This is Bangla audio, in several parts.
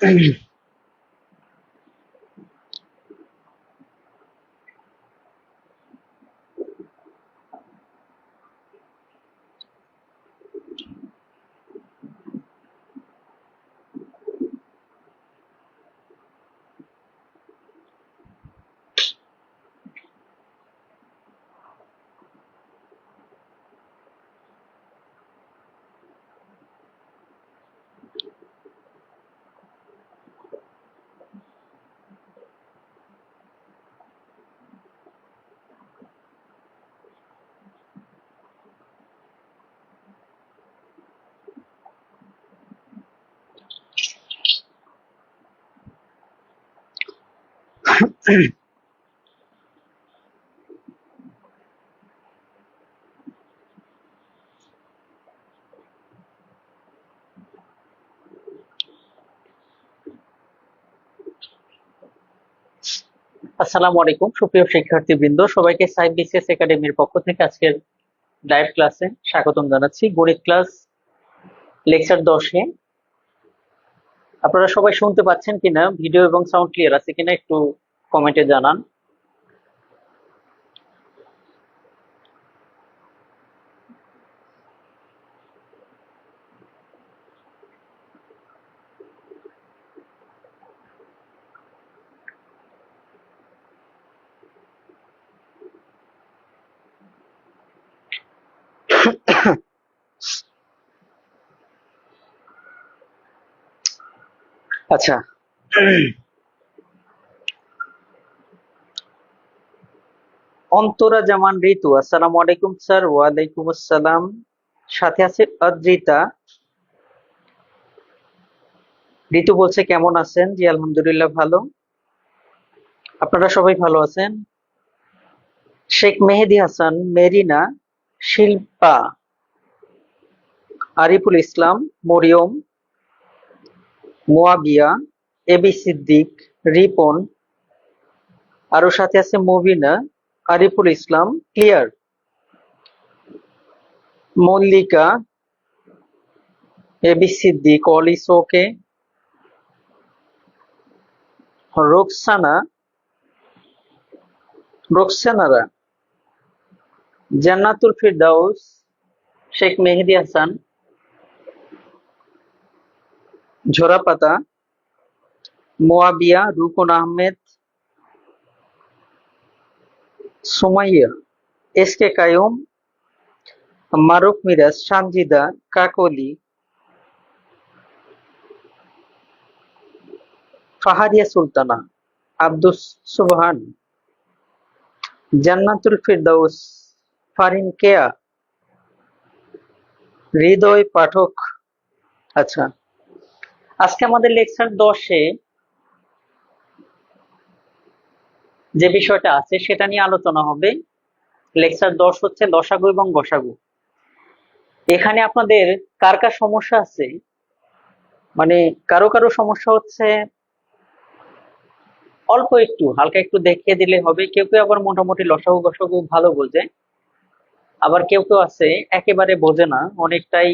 আসসালামু আলাইকুম সুপ্রিয় শিক্ষার্থীবৃন্দ, সবাইকে সাইব বিসিএস একাডেমির পক্ষ থেকে আজকের লাইভ ক্লাসে স্বাগতম জানাচ্ছি। গণিত ক্লাস লেকচার 10-এ আপনারা সবাই শুনতে পাচ্ছেন কিনা, ভিডিও এবং সাউন্ড ক্লিয়ার আছে কিনা একটু কমেন্টে জানান। আচ্ছা, অন্তরা জামান ঋতু, আসসালামু আলাইকুম স্যার। ওয়ালাইকুম আসসালাম। সাথে আছে অদ্রিতা। ঋতু বলছে কেমন আছেন? জি আলহামদুলিল্লাহ ভালো। আপনারা সবাই ভালো আছেন? শেখ মেহেদী হাসান, মেরিনা, শিল্পা, আরিফুল ইসলাম, মরিয়ম, মুয়াবিয়া, এবি সিদ্দিক, রিপন, আরো সাথে আছে Mubina, Ariful Islam, clear, Mallika, AB Siddique, all is okay, Roksana, রোকসানারা, জান্নাতুল ফিরদাউস, শেখ মেহেদী হাসান, ঝোরাপাতা, মোয়াবিয়া, রুকন আহমেদ, সুমাইয়া, এস কে কায়ুম, মারুফ মিরাজ, সানজিদা, কাকলি, ফাহাদিয়া সুলতানা, আব্দুস সুবহান, জান্নাতুল ফিরদাউস, ফারিন কেয়া, হৃদয় পাঠক। আচ্ছা, আজকে আমাদের লেকচার 10-এ যে বিষয়টা আছে সেটা নিয়ে আলোচনা হবে। লেকচার 10 হচ্ছে লসাগু এবং গসাগু। এখানে আপনাদের কার কার সমস্যা আছে, মানে কারো কারো সমস্যা হচ্ছে অল্প একটু হালকা একটু দেখিয়ে দিলে হবে, কেউ কেউ আবার মোটামুটি লসাগু গসাগু ভালো বোঝে, আবার কেউ কেউ আছে একেবারে বোঝে না, অনেকটাই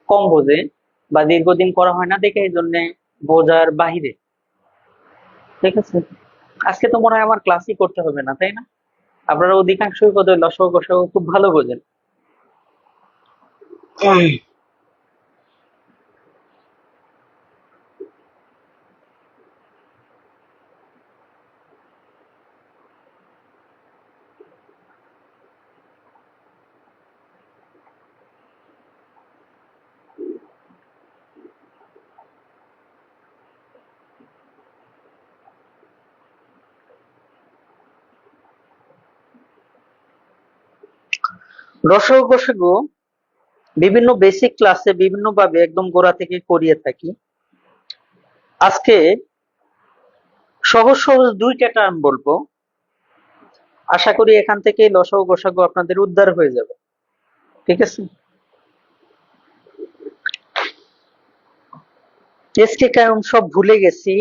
কম বোঝে বা দীর্ঘদিন করা হয় না দেখে এই জন্য বোঝার বাহিরে। ঠিক আছে, আজকে তো মনে হয় আমার ক্লাসই করতে হবে না, তাই না? আপনারা অধিকাংশই বোধহয় লসাগু গসাগু খুব ভালো বোঝেন। লসাগু গসাগু বিভিন্ন বেসিক ক্লাসে বিভিন্ন ভাবে একদম গোড়া থেকে করিয়ে থাকি। আজকে সহজ সহজ দুইটা টার্ম বলবো, আশা করি এখান থেকে লসাগু গসাগু আপনাদের উদ্ধার হয়ে যাবে। ঠিক আছে, এসকে কায়ুম সব ভুলে গেছি,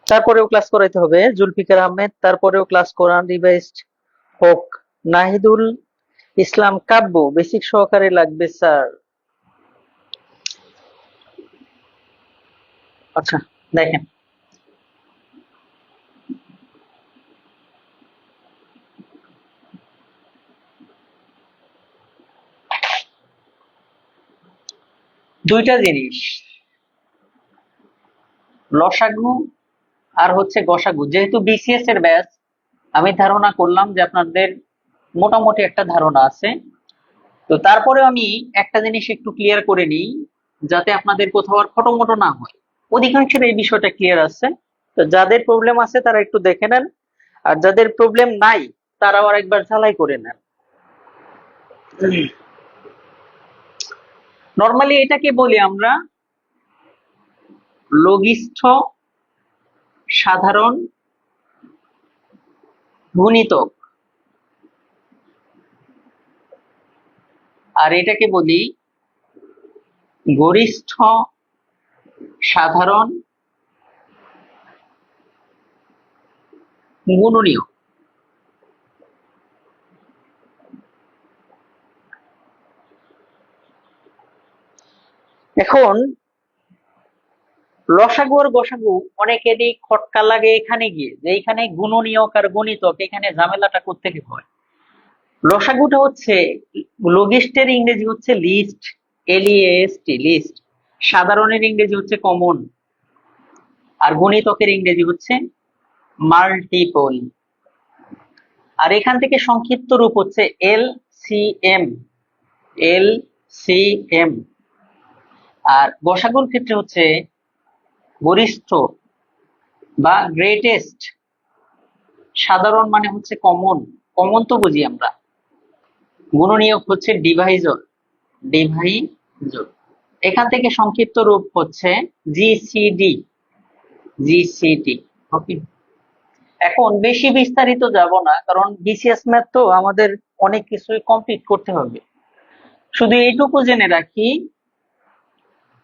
তারপরেও ক্লাস করাইতে হবে। জুলফিকার আহমেদ, তারপরেও ক্লাস করান, রিভাইজড হোক। নাহিদুল ইসলাম কাব্য বেসিক সহকারে লাগবে স্যার। আচ্ছা, দেখেন দুইটা জিনিস, লসাগু আর হচ্ছে গসাগু। যেহেতু বিসিএস এর ব্যাচ, আমি ধারণা করলাম যে আপনাদের মোটামুটি একটা ধারণা আছে। তো তারপরে আমি একটা জিনিস একটু ক্লিয়ার করে নিই, যাতে আপনাদের কোথাও আর খটোমটো না হয়। অধিকাংশের এই বিষয়টা ক্লিয়ার আছে। তো যাদের প্রবলেম আছে তারা একটু দেখে নেন, আর যাদের প্রবলেম নাই তারাও আর একবার ঝালাই করে নেন। নর্মালি এটাকে বলি আমরা লঘিষ্ঠ সাধারণ গুণিতক, আর এটাকে বলি গরিষ্ঠ সাধারণ গুণনীয়। এখন লসাগু আর গসাগু অনেকেরই খটকা লাগে এখানে গিয়ে, যে এখানে গুণনীয়ক আর গণিতক, এখানে ঝামেলাটা কোত্থেকে হয়। লসাগুটা হচ্ছে, লঘিষ্ঠের ইংরেজি হচ্ছে লিস্ট, LEAST, লিস্ট। সাধারণের ইংরেজি হচ্ছে কমন, আর গণিতকের ইংরেজি হচ্ছে মাল্টিপল। আর এখান থেকে সংক্ষিপ্ত রূপ হচ্ছে LCM, LCM। আর গসাগুর ক্ষেত্রে হচ্ছে গরিষ্ঠ বা গ্রেটেস্ট। সাধারণ মানে হচ্ছে কমন, কমন তো বুঝি আমরা। গুণনীয়ক হচ্ছে ডিভাইজর, ডিভাইজর। এখান থেকে সংক্ষিপ্ত রূপ হচ্ছে GCD, GCD। ওকে, এখন বেশি বিস্তারিত যাব না, কারণ বিসিএস ম্যাথ তো আমাদের অনেক কিছুই কমপ্লিট করতে হবে। শুধু এইটুকু জেনে রাখি,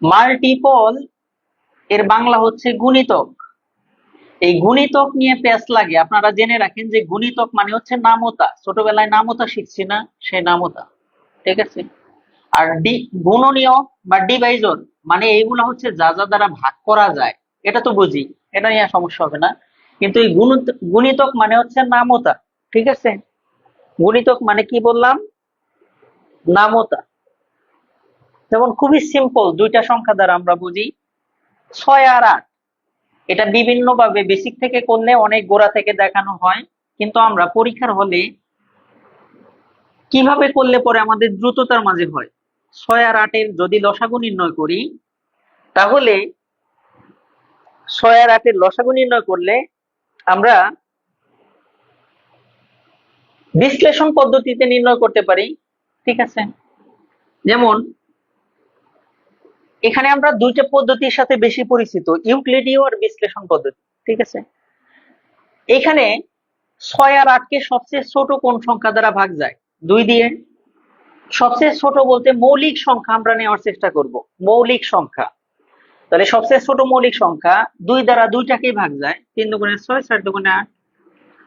মাল্টিপল এর বাংলা হচ্ছে গুণিতক। এই গুণিতক নিয়ে পেঁচ লাগে, আপনারা জেনে রাখেন যে গুণিতক মানে হচ্ছে নামতা। ছোটবেলায় নামতা শিখছি না, সে নামতা, ঠিক আছে। আর গুণনীয়ক বা ডিভাইজর মানে এইগুলা হচ্ছে যা যা দ্বারা ভাগ করা যায়, এটা তো বুঝি, এটা নিয়ে সমস্যা হবে না। কিন্তু এই গুণিতক মানে হচ্ছে নামতা, ঠিক আছে। গুণিতক মানে কি বললাম, নামতা। যেমন খুবই সিম্পল দুইটা সংখ্যা দ্বারা আমরা বুঝি, 6 আর 8। এটা বিভিন্ন ভাবে বেসিক থেকে করলে অনেক গোড়া থেকে দেখানো হয়, কিন্তু আমরা পরীক্ষার হলে কিভাবে করলে পরে আমাদের দ্রুততার মাঝে হয়। 6 আর 8-এর যদি লসাগু নির্ণয় করি, তাহলে 6 আর 8-এর লসাগু নির্ণয় করলে আমরা বিশ্লেষণ পদ্ধতিতে নির্ণয় করতে পারি, ঠিক আছে। যেমন এখানে আমরা দুইটা পদ্ধতির সাথে বেশি পরিচিত, ইউক্লিডীয় আর বিশ্লেষণ পদ্ধতি, ঠিক আছে। এখানে 6 আর 8-কে সবচেয়ে ছোট কোন সংখ্যা দ্বারা ভাগ যায়? 2 দিয়ে। সবচেয়ে ছোট বলতে মৌলিক সংখ্যা আমরা নেওয়ার চেষ্টা করব, মৌলিক সংখ্যা। তাহলে সবচেয়ে ছোট মৌলিক সংখ্যা 2 দ্বারা দুইটাকেই ভাগ যায়, 3 দুগুণে 6, 4 দুগুণে 8।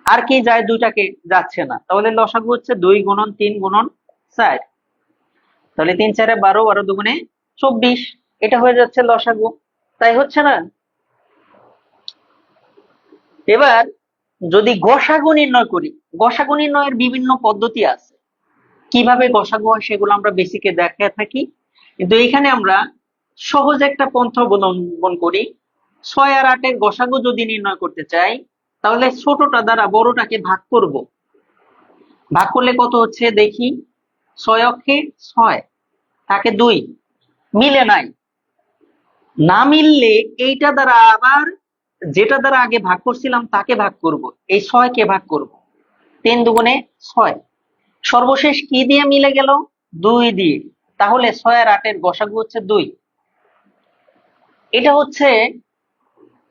আর কি যায়? দুইটাকে যাচ্ছে না, তাহলে লসাগু হচ্ছে 2 গুণন 3 গুণন 4। তাহলে 3 4 12, 12 দুগুণে 24, এটা হয়ে যাচ্ছে লসাগু। তাই হচ্ছে না? এবার যদি গসাগু নির্ণয় করি, গসাগু নির্ণয়ের বিভিন্ন পদ্ধতি আছে, কিভাবে গসাগু হয় সেগুলো আমরা বেসিকে দেখে থাকি, কিন্তু এখানে আমরা সহজ একটা পন্থা অবলম্বন করি। 6 আর 8-এর গসাগু যদি নির্ণয় করতে চাই, তাহলে ছোটটা দ্বারা বড়টাকে ভাগ করব। ভাগ করলে কত হচ্ছে দেখি, 6 অক্ষে 6, থাকে 2, মিলে নাই। না মিললে এইটা দ্বারা আবার যেটা দ্বারা আগে ভাগ করছিলাম তাকে ভাগ করব, এই 6-কে ভাগ করব। 3 দুগুণে 6, সর্বশেষ কি দিয়ে মিলে গেল? 2 দিয়ে। তাহলে 6 আর 8-এর গসাগু হচ্ছে 2। এটা হচ্ছে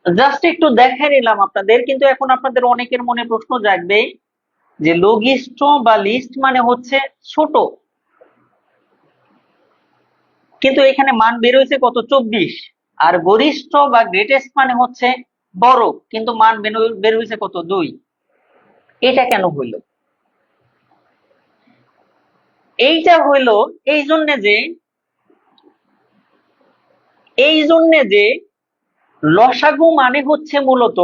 জাস্ট একটু দেখাই নিলাম আপনাদের, কিন্তু এখন আপনাদের অনেকের মনে প্রশ্ন জাগবে যে লঘিষ্ঠ বা লিস্ট মানে হচ্ছে ছোট, কিন্তু এখানে মান বের হয়েছে কত? 24। আর গরিষ্ঠ বা গ্রেটেস্ট মানে হচ্ছে বড়, কিন্তু মান বের হয়েছে কত? 2। এটা কেন হইল? এইটা হইল এই জন্যে যে লসাগু মানে হচ্ছে মূলত,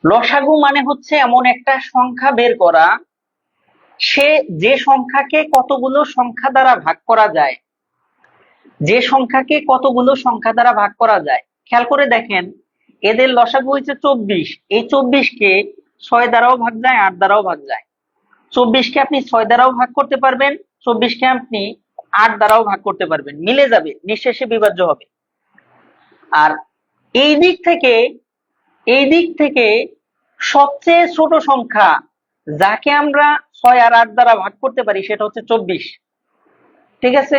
লসাগু মানে হচ্ছে এমন একটা সংখ্যা বের করা, সে যে সংখ্যাকে কতগুলো সংখ্যা দ্বারা ভাগ করা যায়, যে সংখ্যাকে কতগুলো সংখ্যা দ্বারা ভাগ করা যায়। খেয়াল করে দেখেন, এদের লসাগু হচ্ছে 24। এই 24 কে 6 দ্বারাও ভাগ যায়, 8 দ্বারাও ভাগ যায়। 24 কে আপনি 6 দ্বারাও ভাগ করতে পারবেন, 24 কে আপনি 8 দ্বারাও ভাগ করতে পারবেন, মিলে যাবে, নিঃশেষে বিভাজ্য হবে। আর এই দিক থেকে, এই দিক থেকে সবচেয়ে ছোট সংখ্যা যাকে আমরা 6 আর 8 দ্বারা ভাগ করতে পারি সেটা হচ্ছে 24। ঠিক আছে।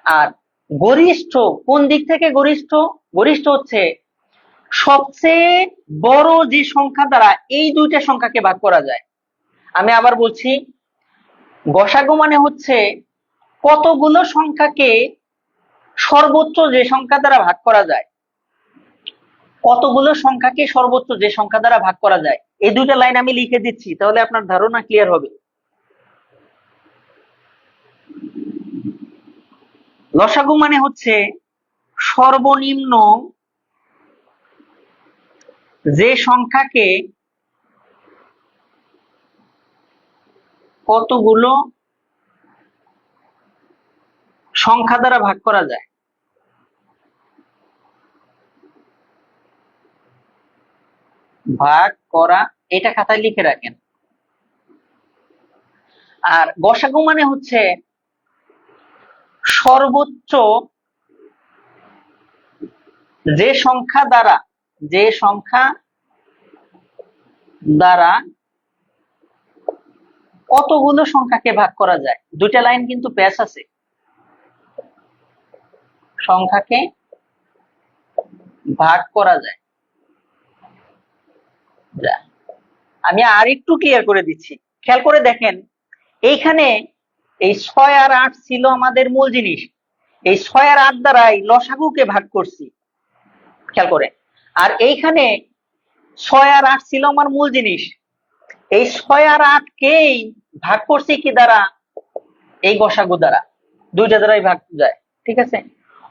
আর গরিষ্ঠ কোন দিক থেকে গরিষ্ঠ? গরিষ্ঠ হচ্ছে সবচেয়ে বড় যে সংখ্যা দ্বারা এই দুইটা সংখ্যাকে ভাগ করা যায়। আমি আবার বলছি, গসাগু মানে হচ্ছে কতগুলো সংখ্যাকে সর্বোচ্চ যে সংখ্যা দ্বারা ভাগ করা যায়, কতগুলো সংখ্যাকে সর্বোচ্চ যে সংখ্যা দ্বারা ভাগ করা যায়। এই দুইটা লাইন আমি লিখে দিচ্ছি, তাহলে আপনার ধারণা ক্লিয়ার হবে। লসাগু মানে হচ্ছে সর্বনিম্ন যে সংখ্যাকে কতগুলো সংখ্যা দ্বারা ভাগ করা যায়। ভাগ করা, এটা খাতায় লিখে রাখেন। আর গসাগু মানে হচ্ছে সর্বোচ্চ যে সংখ্যা দ্বারা, যে সংখ্যা দ্বারা কতগুলো সংখ্যাকে ভাগ করা যায়। দুইটা লাইন কিন্তু প্যাচ আছে, সংখ্যাকে ভাগ করা যায়। আমি আর একটু ক্লিয়ার করে দিচ্ছি, খেয়াল করে দেখেন, এইখানে এই 6 আর 8 ছিল আমাদের মূল জিনিস, এই 6 আর 8 দ্বারাই লসাগুকে ভাগ করছি, খেয়াল করে। আর এইখানে 6 আর 8 ছিল আমার মূল জিনিস, এই 6 আর 8 কেই ভাগ করছি কি দ্বারা? এই গসাগু দ্বারা, দুইটা দ্বারাই ভাগ যায়। ঠিক আছে।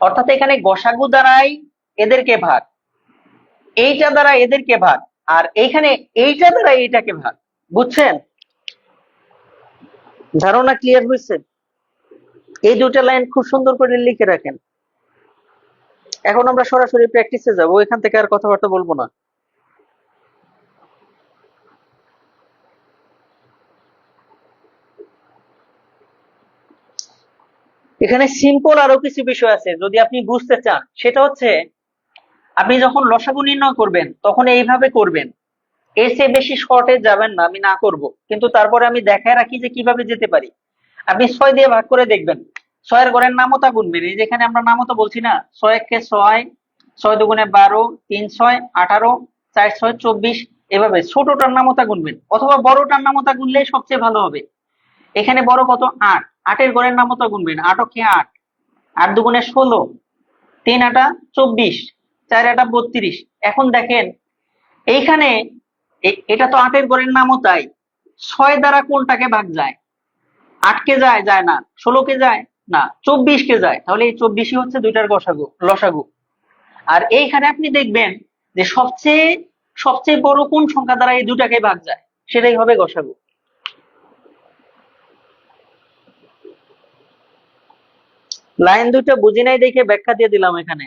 অর্থাৎ এখানে গসাগু দ্বারাই এদেরকে ভাগ, এইটা দ্বারা এদেরকে ভাগ, আর এইখানে এইটা দ্বারা এইটাকে ভাগ। বুঝছেন? ধারণা ক্লিয়ার হয়েছে? এই দুটা লাইন খুব সুন্দর করে লিখে রাখেন। এখন আমরা সরাসরি প্র্যাকটিসে যাব, এখান থেকে আর কথাবার্তা বলবো না। এখানে সিম্পল আরো কিছু বিষয় আছে যদি আপনি বুঝতে চান, সেটা হচ্ছে আপনি যখন লসাগু নির্ণয় করবেন তখন এইভাবে করবেন, এর চেয়ে বেশি শর্টে যাবেন না, আমি না করব, কিন্তু তারপরে আমি দেখায় রাখি যে কিভাবে যেতে পারি। আপনি 6 দিয়ে ভাগ করে দেখবেন, 6 এর ঘরের নামতা গুনবেন, এই যেখানে আমরা নামতা বলছি না, 6 একে 6, 6 দুগুণে 12, 3 6 18, 4 6 24, এভাবে ছোটটার নামতা গুনবেন, অথবা বড়টার নামতা গুনলেই সবচেয়ে ভালো হবে। এখানে বড় কত? 8, 8 এর ঘরের নামতা গুনবেন, 8 কে 8, 8 দুগুণে 16, 3 8 24, 4 8 32। এখন দেখেন এইখানে এটা তো 8 এর ঘরের নামতাই, 6 দ্বারা কোনটাকে ভাগ যায়? 8 কে যায়? যায় না। 16 কে যায়? না। 24 কে যায়। তাহলে এই 24ই হচ্ছে দুইটার গসাগু, লসাগু। আর এইখানে আপনি দেখবেন যে সবচেয়ে সবচেয়ে বড় কোন সংখ্যা দ্বারা এই দুটাকে ভাগ যায়, সেটাই হবে গসাগু। লাইন দুইটা বুঝি নাই দেখে ব্যাখ্যা দিয়ে দিলাম। এখানে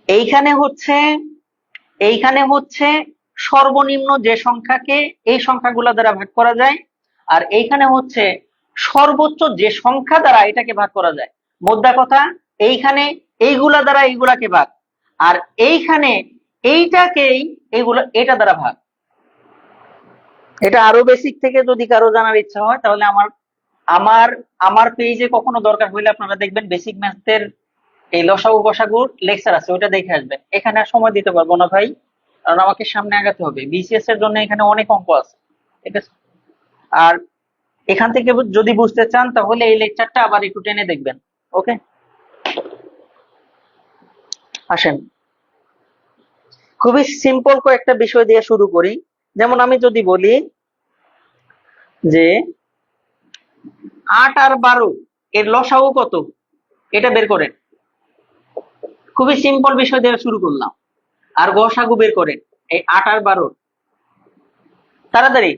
এইখানে হচ্ছে, এইখানে হচ্ছে সর্বনিম্ন যে সংখ্যাকে এই সংখ্যাগুলো দ্বারা ভাগ করা যায়, আর এইখানে হচ্ছে সর্বোচ্চ যে সংখ্যা দ্বারা এটাকে ভাগ করা যায়। মোদ্দা কথা, এইখানে এইগুলা দ্বারা এইগুলাকে ভাগ, আর এইখানে এইটাকেই এইগুলা এটা দ্বারা ভাগ। এটা আরো বেসিক থেকে যদি কারো জানার ইচ্ছা হয় তাহলে আমার আমার আমার পেজে কখনো দরকার হইলে আপনারা দেখবেন বেসিক ম্যাথের এই লসাগু গসাগুর লেকচার আছে, ওটা দেখে আসবেন। এখানে আর সময় দিতে পারবো না ভাই, কারণ আমাকে সামনে আগাতে হবে, বিসিএস এর জন্য এখানে অনেক অঙ্ক আছে। ঠিক আছে। আর এখান থেকে যদি বুঝতে চান তাহলে এই লেকচারটা আবার একটু টেনে দেখবেন। ওকে, আসেন খুবই সিম্পল কয়েকটা বিষয় দিয়ে শুরু করি। যেমন আমি যদি বলি যে 8 আর 12 এর লসাগু কত, এটা বের করেন। খুবই সিম্পল বিষয় দিয়ে শুরু করলাম। আর গসাগু বের করেন এই ৮ আর ১২। তাড়াতাড়ি।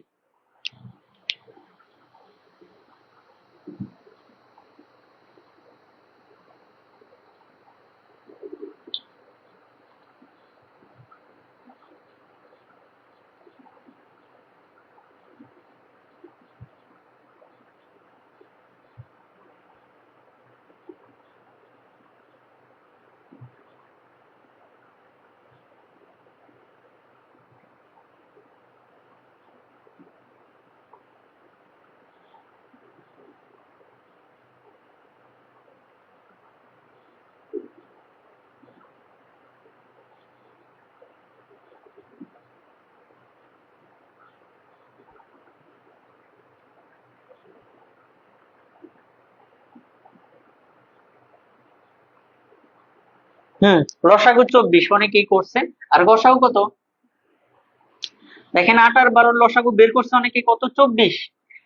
লসাগু ২৪ অনেকেই করছেন। আর গসাগু কত? দেখেন ৮ আর ১২ লসাগু বের করছে অনেকে, কত? ২৪।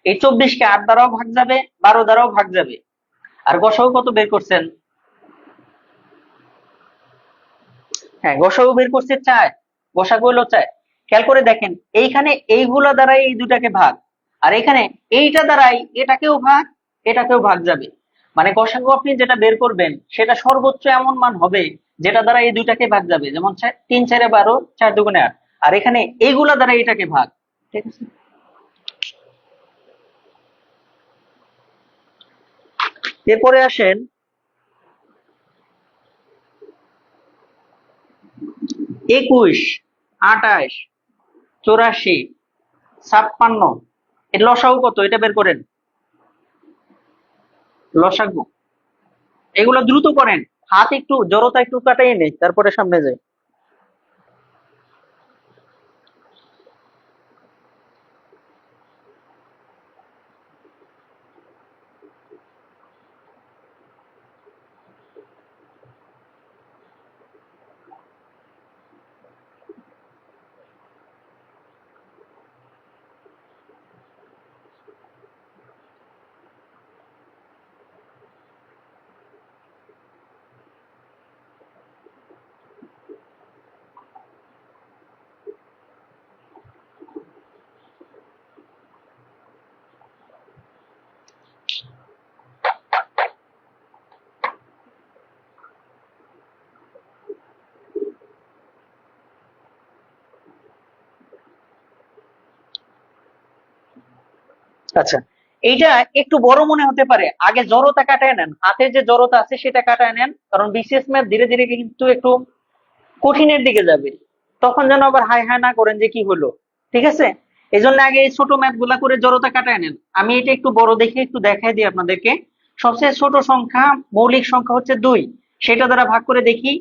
এই ২৪ কে ৮ দ্বারাও ভাগ যাবে, ১২ দ্বারাও ভাগ যাবে। আর গসাগু কত বের করছেন? হ্যাঁ, গসাগু বের করছে ৪। গসাগু হলো ৪। খেয়াল করে দেখেন, এইখানে এইগুলা দ্বারাই এই দুটাকে ভাগ, আর এখানে এইটা দ্বারাই এটাকেও ভাগ, এটাকেও ভাগ যাবে। মানে গসাগু আপনি যেটা বের করবেন সেটা সর্বোচ্চ এমন মান হবে যেটা দ্বারা এই দুইটাকে ভাগ যাবে। যেমন ৩ ৪ ১২, ৪ দুগুণে ৮। আর এখানে এইগুলা দ্বারা এটাকে ভাগ। ঠিক আছে, এরপরে আসেন ২১, ২৮, ৮৪, ৫৬। এর লসাগু কত? এটা বের করেন। লসাগু এগুলো দ্রুত করেন, হাত একটু জড়তা একটু কাটাই নেই, তারপরে সামনে যাই। আচ্ছা, এইটা একটু বড় মনে হতে পারে, আগে জড়তা কাটায় নেন, হাতের যে জড়তা আছে সেটা কাটায় নেন, কারণ বিসিএস ম্যাথ ধীরে ধীরে কিন্তু একটু কঠিনের দিকে যাবে। তখন যেন আবার হাই হাই না করেন যে কি হলো। ঠিক আছে, এই জন্য আগে এই ছোট ম্যাথ গুলা করে জড়তা কাটায় নেন। আমি এটা একটু বড় দেখে একটু দেখাই দিই আপনাদেরকে। সবচেয়ে ছোট সংখ্যা, মৌলিক সংখ্যা হচ্ছে ২, সেটা দ্বারা ভাগ করে দেখি।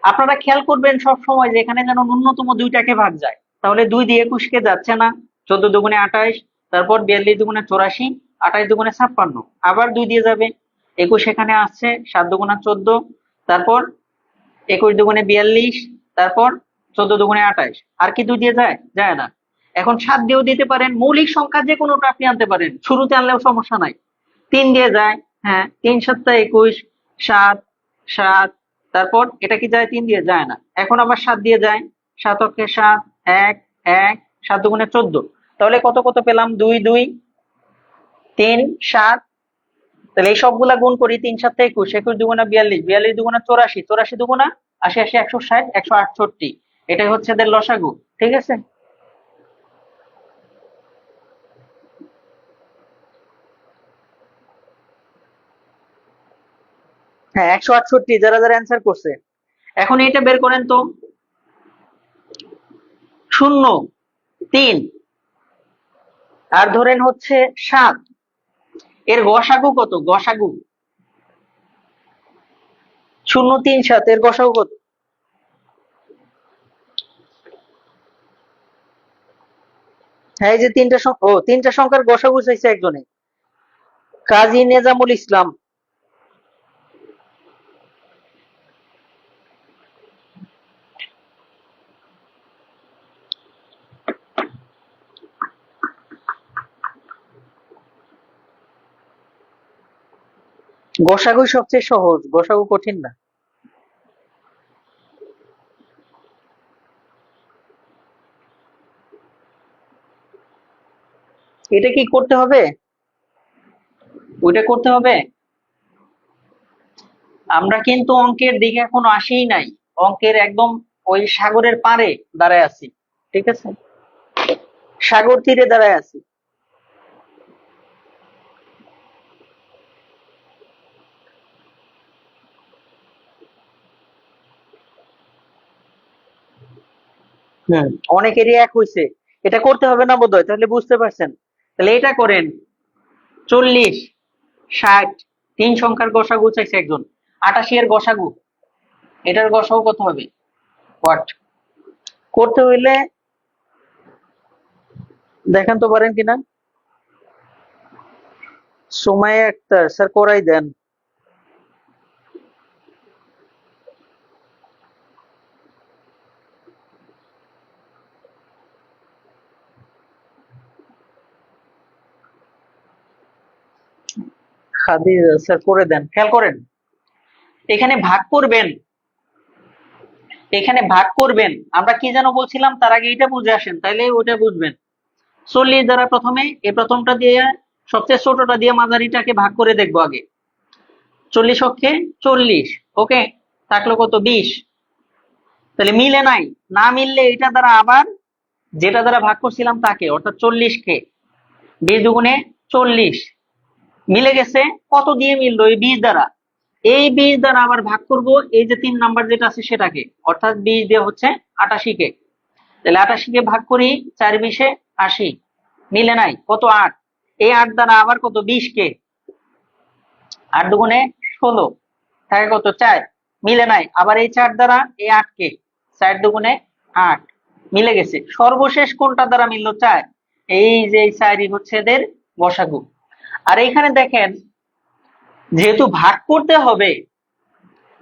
আপনারা খেয়াল করবেন সব সময় যে এখানে যেন ন্যূনতম ২টাকে ভাগ যায়। তাহলে ২ দিয়ে ২১ কে যাচ্ছে না, ১৪ দুগুণে ২৮, তারপর ৪২ দুগুণে ৮৪, ২৮ দুগুণে ৫৬, আবার ২ দিয়ে যাবে। ২১ এখানে আসছে, ৭ দুগুণা ১৪, তারপর ২১ দুগুণে ৪২, তারপর ১৪ দুগুণে ২৮। আর কি ২ দিয়ে যায়? যায় না। এখন ৭ দিয়েও দিতে পারেন, মৌলিক সংখ্যা যে কোনোটা আপনি আনতে পারেন, শুরুতে আনলেও সমস্যা নাই। ৩ দিয়ে যায়, হ্যাঁ, ৩ ৭ ২১, ৭ ৭, তারপর এটা কি যায়? ৩ দিয়ে যায় না। এখন আবার ৭ দিয়ে যায়, ৭ অক্ষে ৭, ১ ১, ৭ দুগুণে ১৪। তাহলে কত কত পেলাম? ২ ২, ৩ ৭। তাহলে এই সবগুলা গুণ করি, ৩ ৭ ২১, ২১ দুগুণা ৪২, ৪২ দুগুণা ৮৪, ৮৪ দুগুণা ৮০, ৮০ ১৬০, ১৬৮। এটাই হচ্ছে এদের লসাগু। ঠিক আছে, হ্যাঁ, ১৬৮ যারা যারা অ্যান্সার করছে। এখন এটা বের করেন তো। ০ ৩ আর ধরেন হচ্ছে ৭, এর গসাগু কত? গসাগু ০ ৩ ৭, এর গসাগু কত? হ্যাঁ, এই যে তিনটা সংখ্যার গসাগু চাইছে একজনে, কাজী নেজামুল ইসলাম। গসাগুই সবচেয়ে সহজ, গসাগু কঠিন না। এটা কি করতে হবে? ওইটা করতে হবে? আমরা কিন্তু অঙ্কের দিকে এখনো আসিই নাই, অঙ্কের একদম ওই সাগরের পাড়ে দাঁড়ায় আছি। ঠিক আছে, সাগর তীরে দাঁড়ায় আছি। হুম, অনেকেরই এক হইছে। এটা করতে হবে না বোধহয়, তাহলে বুঝতে পারছেন। তাহলে এটা করেন, 40, 60, তিন সংখ্যার গসাগু চাইছে একজন, 88 এর গসাগু, এটার গসাগু কত হবে? হোয়াট করতে হইলে দেখান তো পারেন কিনা। সময় একটা স্যার করাই দেন। খাদি স্যার করে দেন, খেয়াল করেন। এখানে ভাগ করবেন, এখানে ভাগ করবেন, আমরা কি যেন বলছিলাম তার আগে এটা বুঝে আসেন, তাইলে ওটা বুঝবেন। 40 দ্বারা প্রথমে এই প্রথমটা দিয়ে, সবচেয়ে ছোটটা দিয়ে মাঝারিটাকে ভাগ করে দেখবো আগে। 40 অক্ষে 40, ওকে, থাকলো কত? 20। তাহলে মিলে নাই, না মিললে এটা দ্বারা আবার যেটা দ্বারা ভাগ করছিলাম তাকে, অর্থাৎ 40 কে, 20 দুগুণে 40, মিলে গেছে। কত দিয়ে মিললো? এই 20 দ্বারা। এই 20 দ্বারা আবার ভাগ করব এই যে 3 নাম্বার যেটা আছে সেটাকে, অর্থাৎ 20 দিয়ে হচ্ছে 88 কে। তাহলে 88 কে ভাগ করি 4 20-এ 80, মিলে নাই, কত? 8। এই 8 দ্বারা আবার কত? 20 কে, 8 দুগুণে 16, থাকে কত? 4, মিলে নাই, আবার এই 4 দ্বারা এই 8 কে, 4 দুগুণে 8, মিলে গেছে। সর্বশেষ কোনটা দ্বারা মিললো? 4। এই যে এই 4ই হচ্ছে এদের গসাগু। আর এইখানে দেখেন, যেহেতু ভাগ করতে হবে,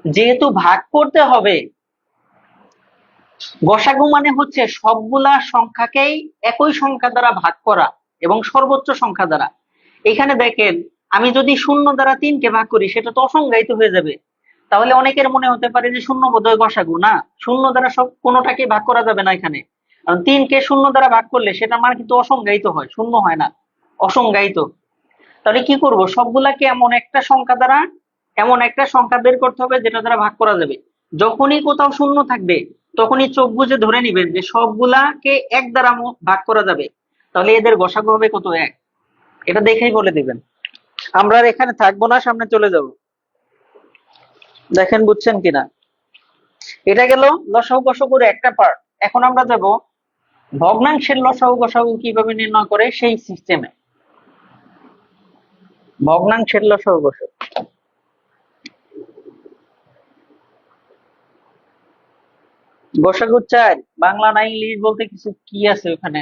যেহেতু ভাগ করতে হবে, গসাগু মানে হচ্ছে সবগুলা সংখ্যাকেই একই সংখ্যা দ্বারা ভাগ করা এবং সর্বোচ্চ সংখ্যা দ্বারা। এখানে দেখেন, আমি যদি 0 দ্বারা 3কে ভাগ করি সেটা তো অসংজ্ঞায়িত হয়ে যাবে। তাহলে অনেকের মনে হতে পারে যে 0 বোধহয় গসাগু না, 0 দ্বারা সব কোনোটাকে ভাগ করা যাবে না এখানে, কারণ 3কে 0 দ্বারা ভাগ করলে সেটা মান কিন্তু অসংজ্ঞায়িত হয়, শূন্য হয় না, অসংজ্ঞায়িত। তাহলে কি করব? সবগুলাকে এমন একটা সংখ্যা দ্বারা, এমন একটা সংখ্যা বের করতে হবে যেটা দ্বারা ভাগ করা যাবে। যখনই কোথাও শূন্য থাকবে তখনই চোখ বুজে ধরে নিবেন যে সবগুলাকে 1 দ্বারা ভাগ করা যাবে, তাহলে এদের গসাগু হবে কত? 1। এটা দেখেই বলে দিবেন। আমরা আর এখানে থাকবো না, সামনে চলে যাব। দেখেন বুঝছেন কিনা। এটা গেল লসাগু গসাগুর একটা পার্ট। এখন আমরা যাব ভগ্নাংশের লসাগু গসাগু কিভাবে নির্ণয় করে সেই সিস্টেমে। ভগ্নাংশের লসাগু গসাগু, গসাগু 4, বাংলা না ইংলিশ বলতে কিছু কি আছে ওখানে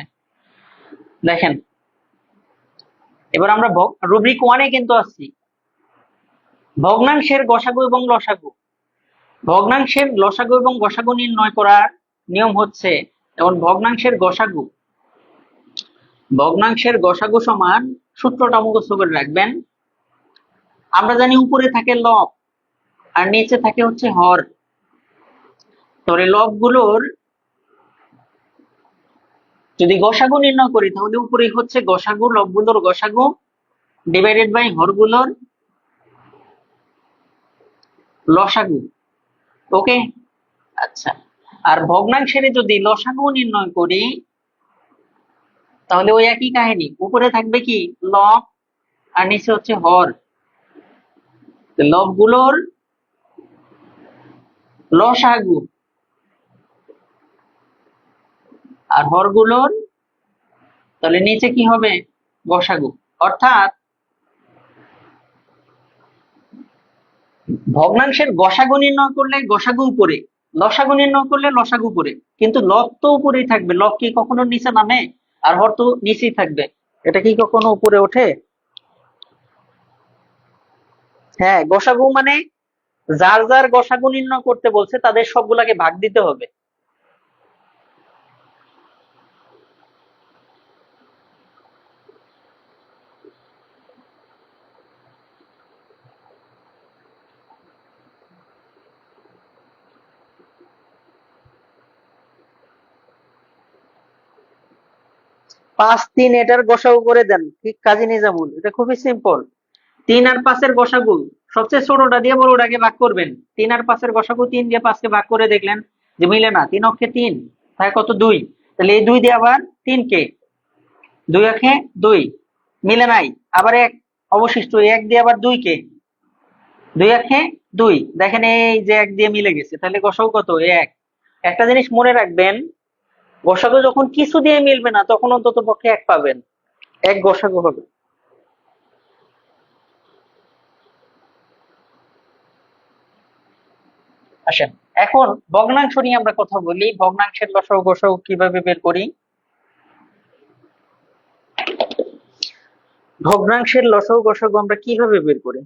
দেখেন। এবার আমরা রুব্রিক 1-এ কিন্তু আছি। ভগ্নাংশের গসাগু এবং লসাগু, ভগ্নাংশের লসাগু এবং গসাগু নির্ণয় করার নিয়ম হচ্ছে, যেমন ভগ্নাংশের গসাগু, ভগ্নাংশের গসাগু সমান, সূত্রটা মুখস্থ করে রাখবেন। আমরা জানি উপরে থাকে লব আর নিচে থাকে হচ্ছে হর। তাহলে লব গুলোর যদি গসাগু নির্ণয় করি তাহলে উপরে হচ্ছে গসাগু, লব গুলোর গসাগু ডিভাইডেড বাই হর গুলোর লসাগু, ওকে। আচ্ছা, আর ভগ্নাংশের যদি লসাগু নির্ণয় করি তাহলে ওই একই কাহিনী, উপরে থাকবে কি? লব আর নিচে হচ্ছে হর। লব গুলোর লসাগু আর হর গুলোর, তাহলে নিচে কি হবে? গসাগু। অর্থাৎ ভগ্নাংশের গসাগু নির্ণয় করলে গসাগু উপরে, লসাগু নির্ণয় করলে লসাগু উপরে, কিন্তু লব তো উপরেই থাকবে। লব কি কখনো নিচে নামে? আর হর তো নিচেই থাকবে, এটা কি কখনো উপরে ওঠে? হ্যাঁ, গসাগু মানে যার যার গসাগু নির্ণয় করতে বলছে তাদের সবগুলাকে ভাগ দিতে হবে। 5 3 এটার গসাগু করে দেন, কি কাজী নিজামুল, এটা খুবই সিম্পল। 3 আর 5-এর গসাগু সবচেয়ে ছোটটা দিয়ে বড়টাকে ভাগ করবেন। 3 আর 5-এর গসাগু 3 দিয়ে 5-কে ভাগ করে দেখলেন যে মিলে না, 3 অক্ষে 3, তাই কত 2। তাহলে এই 2 দিয়ে আবার 3-কে, 2 অক্ষে 2 মিলে নাই, আবার 1 অবশিষ্ট, 1 দিয়ে আবার 2-কে, 2 অক্ষে 2 দেখেন এই যে 1 দিয়ে মিলে গেছে, তাহলে গসাগু কত 1। একটা জিনিস মনে রাখবেন, গসাগু যখন কিছু দিয়ে মিলবে না তখন অন্তত পক্ষে 1 পাবেন, 1 গসাগু হবে। আসেন এখন ভগ্নাংশ নিয়ে আমরা কথা বলি, ভগ্নাংশের লসাগু গসাগু কিভাবে বের করি। ভগ্নাংশের লসাগু গসাগু আমরা কিভাবে বের করি।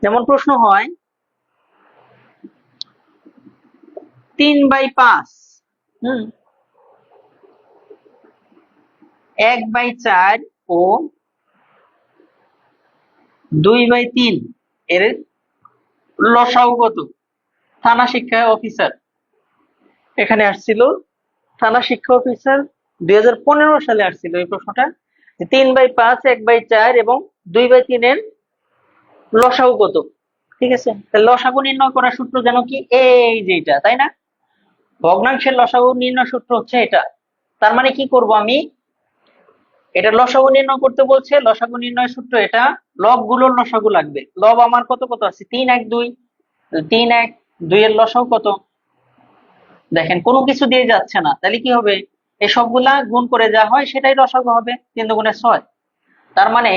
যেমন প্রশ্ন হয় 3/5, 1/4 ও 2/3 এর লসাগু কত। থানা শিক্ষা অফিসার এখানে আসছিল, থানা শিক্ষা অফিসার 2015 সালে আসছিল এই প্রশ্নটা, যে 3/5, 1/4 এবং 2/3 এর লসাগু কত। ঠিক আছে, তাহলে লসাগু নির্ণয় করার সূত্র যেন কি, এই যে এটা, তাই না? ভগ্নাংশের লসাগু নির্ণয় সূত্র হচ্ছে এটা। তার মানে কি করব আমি, এটা লসাগু নির্ণয় করতে বলছে, লসাগু নির্ণয় সূত্র এটা, লব গুলোর লসাগু লাগবে। লব আমার কত কত আছে, 3 1 2, 3 1 2 এর লসাগু কত, দেখেন কোনো কিছু দিয়ে যাচ্ছে না, তাহলে কি হবে, এই সবগুলা গুণ করে যা হয় সেটাই লসাগু হবে, 3 দুগুণে 6। তার মানে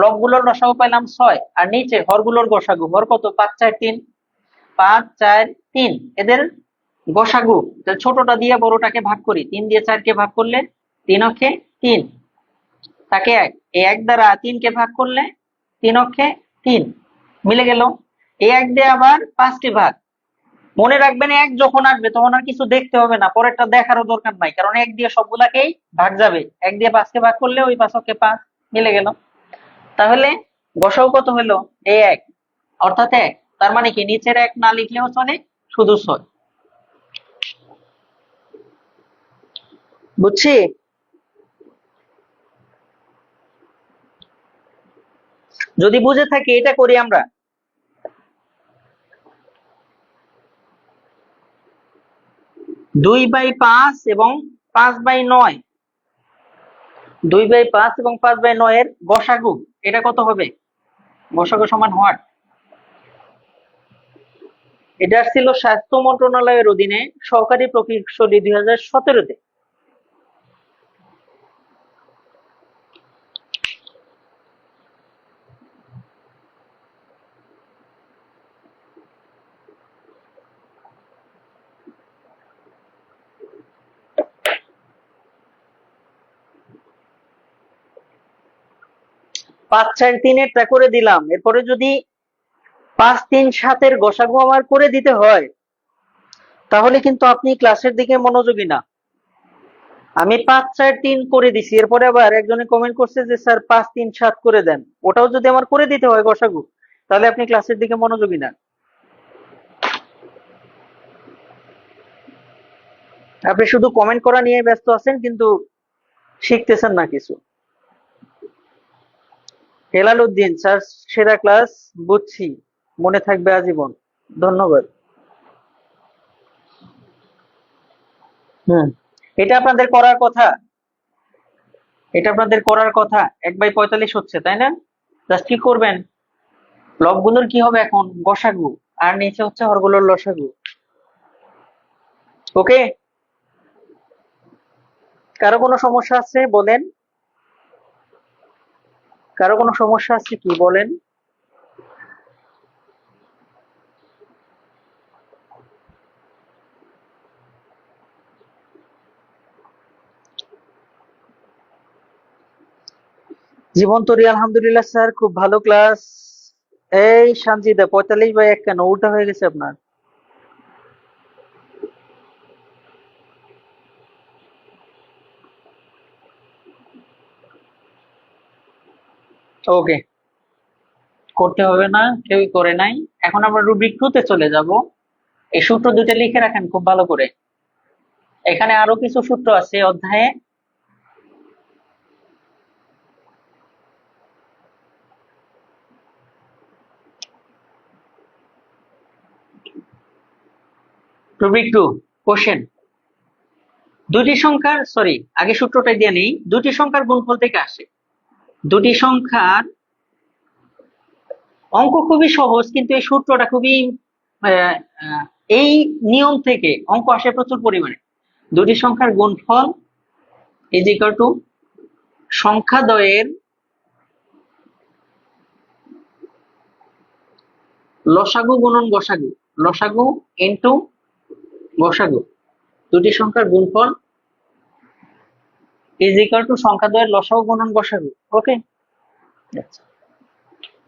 লবগুলোর লসাগু পাইলাম 6, আর নিচে হরগুলোর গসাগু, হর কত 5 4 3, 5 4 3 এদের গসাগু। ছোটটা দিয়ে বড়টাকে ভাগ করি, 3 দিয়ে 4-কে ভাগ করলে 3 অক্ষে 3 তাকে 1, এই 1 দ্বারা 3-কে ভাগ করলে 3 অক্ষে 3 মিলে গেল। এই 1 দিয়ে আবার 5-কে ভাগ, মনে রাখবেন 1 যখন আসবে তখন আর কিছু দেখতে হবে না, পরেরটা দেখারও দরকার নাই, কারণ 1 দিয়ে সবগুলাকেই ভাগ যাবে। 1 দিয়ে 5-কে ভাগ করলে ওই 5 অক্ষে 5 মিলে গেল। তাহলে গসাগু কত হলো, এই 1, অর্থাৎ 1। তার মানে কি নিচের 1 না লিখলেও চলে, শুধু 6। বুঝছি। যদি বুঝে থাকি এটা করি আমরা। 2/5 এবং 5/9, 2/5 এবং 5/9 এর গসাগু এটা কত হবে, গসাগু সমান হোয়াট। এটা ছিল স্বাস্থ্য মন্ত্রণালয়ের অধীনে সহকারী প্রকৌশলী 2017-তে। পাঁচ 4 3-এরটা করে দিলাম, এরপরে যদি 5 3 7-এর গসাগু আমার করে দিতে হয়, তাহলে কিন্তু আপনি ক্লাসের দিকে মনোযোগী না। আমি 5 4 3 করে দিছি, এরপরে আবার একজনে কমেন্ট করছে যে স্যার 5 3 7 করে দেন, ওটাও যদি আমার করে দিতে হয় গসাগু, তাহলে আপনি ক্লাসের দিকে মনোযোগী না। আপনি শুধু কমেন্ট করা নিয়ে ব্যস্ত আছেন, কিন্তু শিখতেছেন না কিছু। হেলাল উদ্দিন স্যার, সেরা ক্লাস, বুঝছি, মনে থাকবে আজীবন, ধন্যবাদ। হুম, এটা আপনাদের করার কথা, এটা আপনাদের করার কথা। 1/45 হচ্ছে, তাই না? জাস্ট কি করবেন, লবগুলোর কি হবে এখন, গসাগু, আর নিচে হচ্ছে হরগুলোর লসাগু। ওকে, কারো কোনো সমস্যা আছে বলেন, কারো কোনো সমস্যা আছে কি বলেন। জীবন তরি, আলহামদুলিল্লাহ স্যার, খুব ভালো ক্লাস। এই সঞ্জিদা 45/1 কেন উল্টা হয়ে গেছে আপনার। ওকে, করতে হবে না, কেউই করে নাই। এখন আমরা রুব্রিক 2 তে চলে যাব। এই সূত্র দুটো লিখে রাখেন খুব ভালো করে। এখানে আরো কিছু সূত্র আছে অধ্যায়ে। রুব্রিক 2 কোশ্চেন, দুটি সংখ্যার আগে সূত্রটা দিয়ে নেই। দুটি সংখ্যার গুণফল থেকে আসে। দুটি সংখ্যার অঙ্ক খুবই সহজ, কিন্তু এই সূত্রটা খুবই আহ, আহ, এই নিয়ম থেকে অঙ্ক আসে প্রচুর পরিমাণে। দুটি সংখ্যার গুণফল ইজ ইকুয়াল টু সংখ্যাদ্বয়ের লসাগু গুণন গসাগু, লসাগু ইনটু গসাগু। দুটি সংখ্যার গুণফল ইজ ইকুয়াল টু সংখ্যাদ্বয়ের লসাগু গুণন গসাগু। ওকে,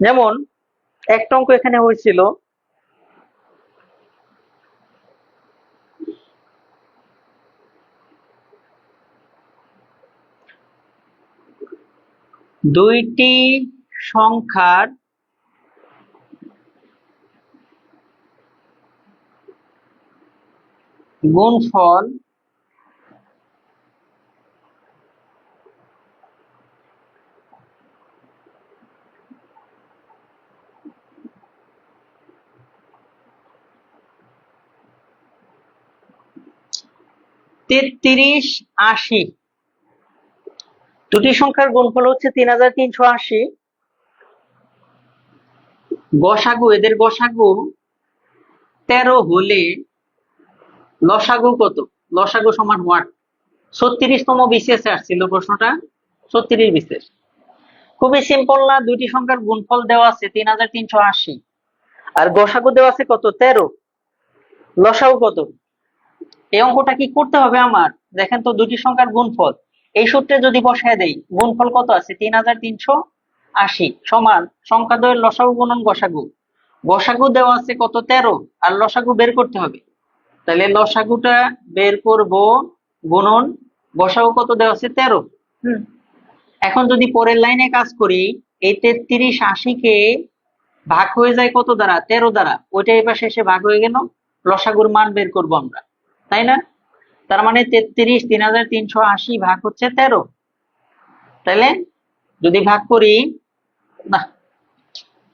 যেমন একটা অঙ্ক এখানে হয়েছিল, দুইটি সংখ্যার গুণফল তেত্রিশ আশি। দুটি সংখ্যার গুণফল হচ্ছে 3380। গসাগু, এদের গসাগু 13 হলে লসাগু কত? লসাগু সমান হোয়াট? 36তম বিসিএস আসছিল প্রশ্নটা, 36 বিসিএস। খুবই সিম্পল না? দুইটি সংখ্যার গুণফল দেওয়া আছে 3380, আর গসাগু দেওয়া আছে কত? 13। লসাগু কত? এই অঙ্কটা কি করতে হবে আমার? দেখেন তো, দুটি সংখ্যার গুণফল এই সূত্রে যদি বসায় দেই, গুণফল কত আছে? 3380 সমান সংখ্যাদ্বয়ের লসাগু গুণন গসাগু। গসাগু দেওয়া আছে কত? 13, আর লসাগু বের করতে হবে। তাহলে লসাগুটা বের করব, গুণন গসাগু কত দেওয়া আছে? 13। এখন যদি পরের লাইনে কাজ করি, এই 3380 কে ভাগ হয়ে যায় কত দ্বারা? 13 দ্বারা। ওইটা এই পাশে এসে ভাগ হয়ে গেল, লসাগুর মান বের করব আমরা, তাই না? তার মানে 3380 ভাগ হচ্ছে 13। তাইলে যদি ভাগ করি, না,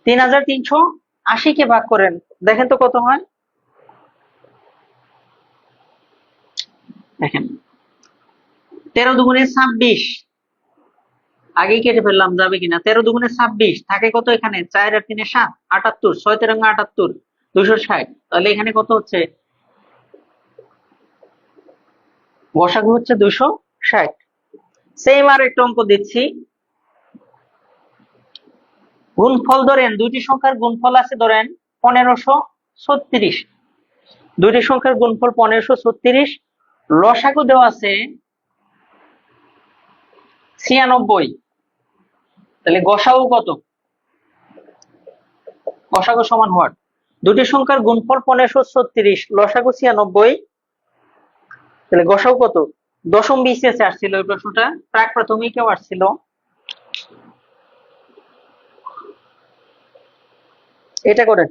3380 কে ভাগ করেন, দেখেন তো কত হয়। দেখেন, 13 দুগুণে 26, আগেই কেটে ফেললাম, যাবে কিনা? 13 দুগুণে 26 থাকে কত? এখানে 4 আর 3 7, 78, 6 তেরঙ্গ 78, 260। তাহলে এখানে কত হচ্ছে? গসাগু হচ্ছে 260। সেম আর একটা অঙ্ক দিচ্ছি। গুণফল ধরেন, দুইটি সংখ্যার গুণফল আছে ধরেন 1536। দুইটি সংখ্যার গুণফল 1536, লসাগু দেওয়া আছে 96। তাহলে গসাগু কত? গসাগু সমান হোয়াট? দুটি সংখ্যার গুণফল 1536, লসাগু 96, তাহলে গসাগু কত? দশম বিসিএস আসছিল এই প্রশ্নটা, প্রাক প্রাথমিকেও আসছিল। এটা করেন।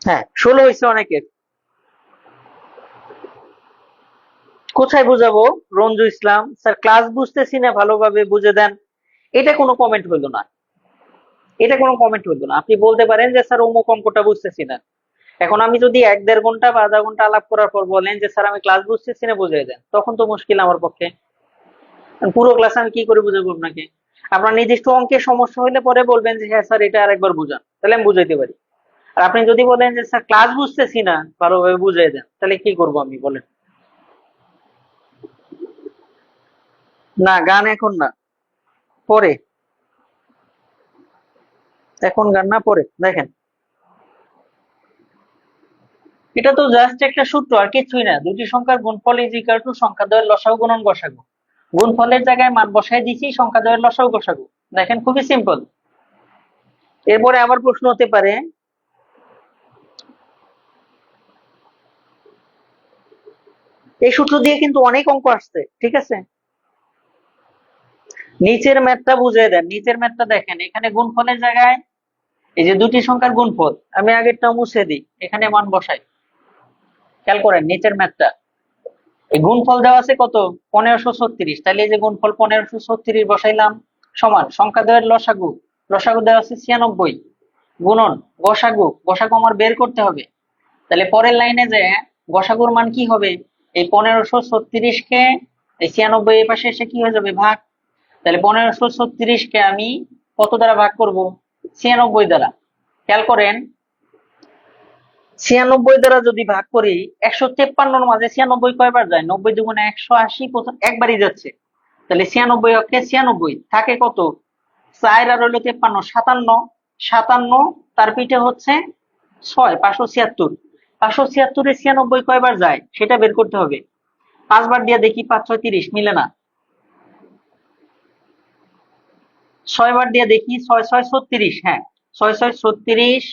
হ্যাঁ, 16 হয়েছে অনেকের। কোথায় বুঝাবো? রঞ্জু ইসলাম স্যার, ক্লাস বুঝতেছি না, ভালোভাবে বুঝে দেন। এটা কোনো কমেন্ট হইলো না, এটা কোনো কমেন্ট হইলো না। আপনি বলতে পারেন যে স্যার অমুক অঙ্কটা বুঝতেছি না, এখন আমি যদি 1-1.5 ঘন্টা বা আধা ঘন্টা আলাপ করার পর বলেন যে স্যার আমি ক্লাস বুঝতেছি না, বুঝিয়ে দেন, তখন তো মুশকিল আমার পক্ষে। পুরো ক্লাস আমি কি করে বুঝাবো আপনাকে? আপনার নির্দিষ্ট অঙ্কের সমস্যা হলে পরে বলবেন যে হ্যাঁ স্যার এটা আরেকবার বুঝান, তাহলে আমি বুঝাইতে পারি। আর আপনি যদি বলেন যে স্যার ক্লাস বুঝতেছি না, ভালোভাবে বুঝিয়ে দেন, তাহলে কি করবো আমি বলেন? না, গান এখন না, পরে। এখন গান না, পরে দেখেন। এটা তো জাস্ট একটা সূত্র, আর কিছুই না। দুটি সংখ্যার গুণফল ইজ ইকুয়াল টু সংখ্যা দ্বয়ের লসাগু গুণন গসাগু। গুণফলের জায়গায় মান বসাই দিছি, সংখ্যা দ্বয়ের লসাগু গসাগু। দেখেন খুবই সিম্পল। এরপরে আবার প্রশ্ন হতে পারে, এই সূত্র দিয়ে কিন্তু অনেক অঙ্ক আসছে, ঠিক আছে? নিচের ম্যাথটা বুঝিয়ে দেন। নিচের ম্যাথটা দেখেন, এখানে গুণফলের জায়গায় এই যে দুটি সংখ্যার গুণফল, আমি আগেরটা মুছে দিই, এখানে মান বসাই। খেয়াল করেন নিচের ম্যাথটা, এই গুণফল দেওয়া আছে কত? 1536। তাহলে এই যে গুণফল 1536 বসাইলাম, সমান সংখ্যা দ্বয়ের লসাগু, লসাগু দেওয়া আছে 96, গুণন গসাগু, গসাগু আমার বের করতে হবে। তাহলে পরের লাইনে যে গসাগুর মান কি হবে? এই 1536 কে এই 96 এই পাশে এসে কি হয়ে যাবে? ভাগ। তাহলে 1536 কে আমি কত দ্বারা ভাগ করব? 96 দ্বারা। খেয়াল করেন, 96 দ্বারা যদি ভাগ করি, 153-র মাঝে 96 কয়বার যায়? 90 দুগুণে 180, প্রথম একবারই যাচ্ছে। তাহলে 96 অক্ষে 96 থাকে কত? 4 আর হলো 53, 57। 57 তার পিঠে হচ্ছে 6, 576। 576-এ 96 কয়বার যায় সেটা বের করতে হবে। 5 বার দিয়ে দেখি, 5 6 30, মিলে না। 6 বার দিয়ে দেখি, 6 6 36, হ্যাঁ 6 6 36,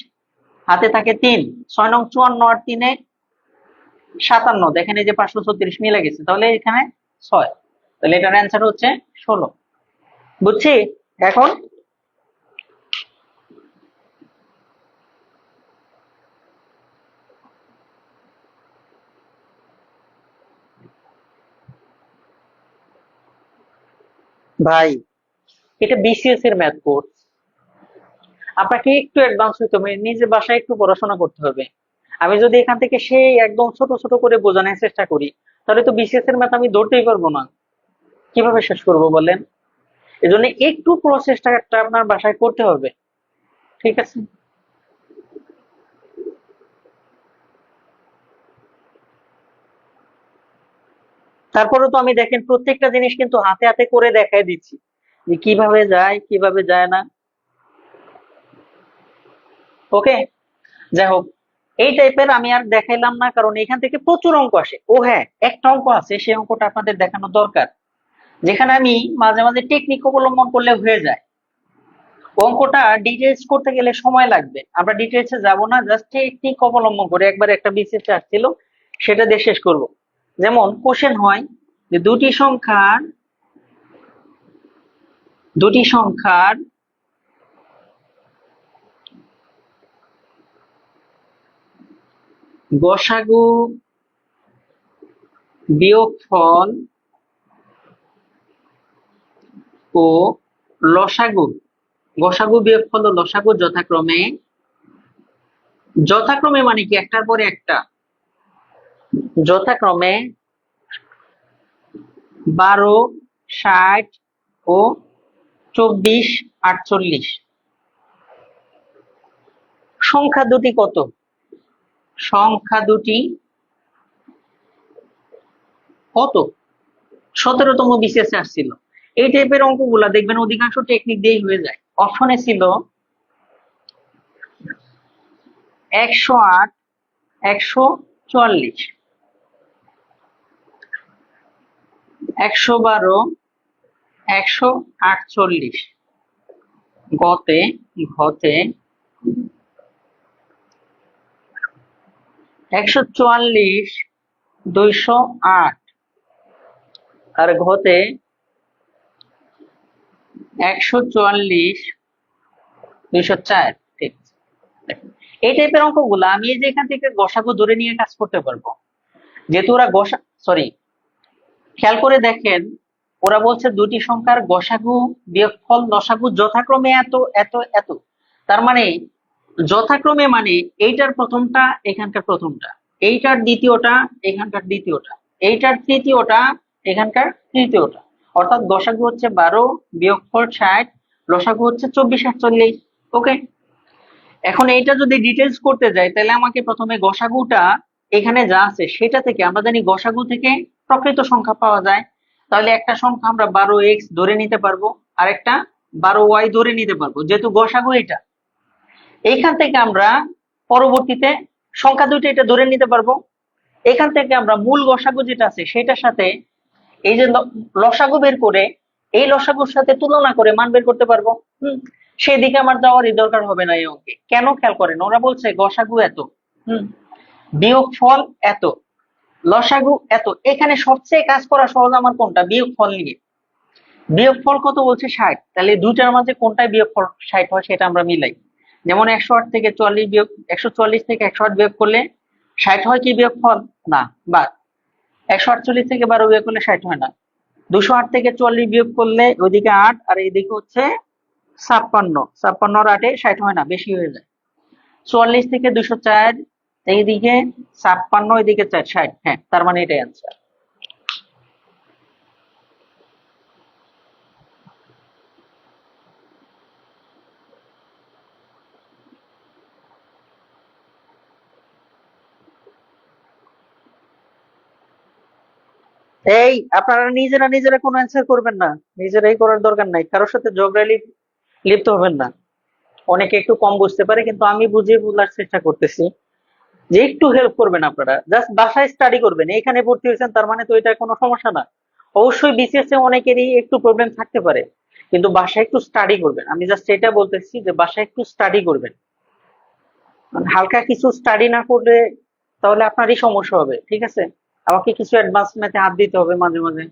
হাতে থাকে 3, 6 নং 54 আর 3-এ 57। দেখেন এই যে 536 মিলে গেছে, তাহলে এখানে 6। তাহলে এটার অ্যান্সার হচ্ছে 16। বুঝছি এখন? ভাই, এটা বিসিএস এর ম্যাথ কোর্স, আপনাকে একটু অ্যাডভান্স হইতে হবে, নিজে বাসায় একটু পড়াশোনা করতে হবে। আমি যদি এখান থেকে সেই একদম ছোট ছোট করে বোঝানোর চেষ্টা করি, তাহলে তো বিসিএস এর ম্যাথ আমি ধরতেই পারবো না। কিভাবে শেষ করবো বলেন? এজন্য একটু প্রসেসটা আপনার বাসায় করতে হবে, ঠিক আছে? তারপরে তো আমি দেখেন প্রত্যেকটা জিনিস কিন্তু হাতে হাতে করে দেখাই দিচ্ছি যে কিভাবে যায় কিভাবে যায় না। ওকে, যাই হোক, এই টাইপের আমি আর দেখাইলাম না, কারণ এখান থেকে প্রচুর অঙ্ক আসে। ও হ্যাঁ, একটা অঙ্ক আছে, সেই অঙ্কটা আপনাদের দেখানো দরকার, যেখানে আমি মাঝে মাঝে টেকনিক অবলম্বন করলে হয়ে যায়। অঙ্কটা ডিটেলস করতে গেলে সময় লাগবে, আমরা ডিটেলসে যাব না, জাস্ট টেকনিক অবলম্বন করে একবার একটা বিসিএস আসছিল সেটা দিয়ে শেষ করব। যেমন কোশ্চেন হয় যে দুটি সংখ্যার গসাগু বিয়োগফল ও লসাগু, গসাগু বিয়োগফল ও লসাগু যথাক্রমে, যথাক্রমে মানে কি একটার পরে একটা, যথাক্রমে 12, 60 ও 24, 48। সংখ্যা দুটি কত? সংখ্যা দুটি কত? 17তম বিসিএস আসছিল। এই টাইপের অঙ্কগুলা দেখবেন অধিকাংশ টেকনিক দিয়েই হয়ে যায়। অপশনে ছিল 108, 144, 112, 148। ঘতে ঘতে 144, 208, আর ঘতে 144, 204। ঠিক আছে। এই টাইপের অঙ্কগুলো আমি এই যে এখান থেকে গসাগু ধরে নিয়ে কাজ করতে পারবো, যেহেতু ওরা সরি, খেয়াল করে দেখেন, ওরা বলছে দুটি সংখ্যার গসাগু বিয়োগফল লসাগু যথাক্রমে এত এত এত। তার মানে যথাক্রমে মানে এইটার প্রথমটা এখানকার প্রথমটা, এইটার দ্বিতীয়টা এখানকার দ্বিতীয়টা, এইটার তৃতীয়টা এখানকার তৃতীয়টা। অর্থাৎ গসাগু হচ্ছে 12 বিয়োগফল 60, লসাগু হচ্ছে 24 48। ওকে, এখন এইটা যদি ডিটেলস করতে যাই তাহলে আমাকে প্রথমে গসাগুটা এখানে যা আছে সেটা থেকে, আমরা জানি গসাগু থেকে প্রকৃত সংখ্যা পাওয়া যায়। তাহলে একটা সংখ্যা আমরা 12x ধরে নিতে পারবো, আর একটা 12y ধরে নিতে পারবো, যেহেতু গসাগু এটা। এইখান থেকে আমরা পরবর্তীতে সংখ্যা দুইটা এটা ধরে নিতে পারবো। এখান থেকে আমরা মূল গসাগু যেটা আছে সেটার সাথে এই যে লসাগু বের করে এই লসাগুর সাথে তুলনা করে মান বের করতে পারবো। সেদিকে আমার যাওয়ারই দরকার হবে না এই অঙ্কে। কেন খেয়াল করেন, ওরা বলছে গসাগু এত, বিয়োগফল এত, লসাগু এত। এখানে সবচেয়ে কাজ করা সহজ আমার কোনটা, বিয়োগফল নিয়ে। বিয়োগফল কত বলছে 60, তাহলে দুইটার মাঝে কোনটায় বিয়োগফল 60 হয় সেটা আমরা মিলাই। যেমন 108 থেকে 44 বিয়োগ, 144 থেকে 108 বিয়োগ করলে 60 হয় কি বিয়োগফল? না, বাদ। 148 থেকে 12 বিয়োগ করলে 60 হয় না। 208 থেকে 44 বিয়োগ করলে ওইদিকে 8 আর এইদিকে হচ্ছে 56, 56 আর 8 60 হয় না, বেশি হয়ে যায়। 44 থেকে 204, এইদিকে 56, এদিকে 4, 60। হ্যাঁ, তার মানে এটাই আনসার। এই আপনারা নিজেরা নিজেরা কোনো অ্যান্সার করবেন না, নিজেরাই করার দরকার নাই, কারোর সাথে ঝগড়ায় লিপ্ত হবেন না। অনেকে একটু কম বুঝতে পারে, কিন্তু আমি বুঝিয়ে বলার চেষ্টা করতেছি যে একটু হেল্প করবেন। আপনারা জাস্ট বাসায় স্টাডি করবেন। এখানে ভর্তি হয়েছেন তার মানে তো এটা কোনো সমস্যা না। অবশ্যই বিসিএস এ অনেকেরই একটু প্রবলেম থাকতে পারে, কিন্তু বাসায় একটু স্টাডি করবেন। আমি জাস্ট এটা বলতেছি যে বাসায় একটু স্টাডি করবেন। মানে হালকা কিছু স্টাডি না করলে তাহলে আপনারই সমস্যা হবে, ঠিক আছে? আমাকে কিছু অ্যাডভান্স ম্যাথে হাত দিতে হবে মাঝে মাঝে,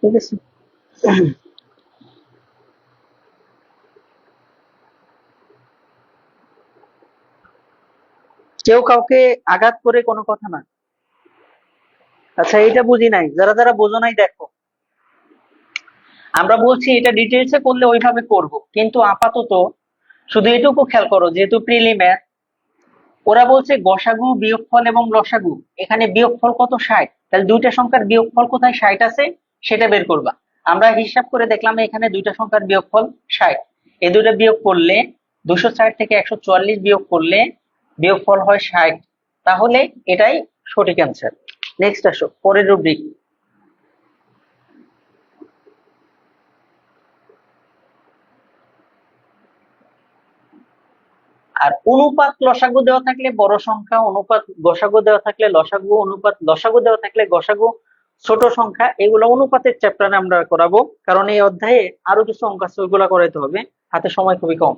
ঠিক আছে? কেউ কাউকে আঘাত করে কোনো কথা না। আচ্ছা, এটা বুঝি নাই, যারা যারা বোঝো নাই দেখো, আমরা বলছি এটা ডিটেলসে করলে ওইভাবে করব, কিন্তু আপাতত শুধু এটুকু খেয়াল করো, যেহেতু প্রিলিমে ওরা বলছে গসাগু বিয়োগফল এবং লসাগু, এখানে বিয়োগফল কত 60, তাহলে দুইটা সংখ্যার বিয়োগফল কোথায় 60 আছে সেটা বের করবা। আমরা হিসাব করে দেখলাম এখানে দুইটা সংখ্যার বিয়োগফল 60, এই দুইটা বিয়োগ করলে 260 থেকে 144 বিয়োগ করলে বিয়োগফল হয় 60। তাহলে এটাই সঠিক অ্যান্সার। নেক্সট আসো, পরের রুব্রিক। আর অনুপাত লসাগু দেওয়া থাকলে বড় সংখ্যা, অনুপাত গসাগু দেওয়া থাকলে লসাগু, অনুপাত লসাগু দেওয়া থাকলে গসাগু, ছোট সংখ্যা, এগুলো অনুপাতের চ্যাপ্টারে আমরা করাবো, কারণ এই অধ্যায়ে আরো কিছু অঙ্ক আছে ওইগুলা করাইতে হবে, হাতে সময় খুবই কম।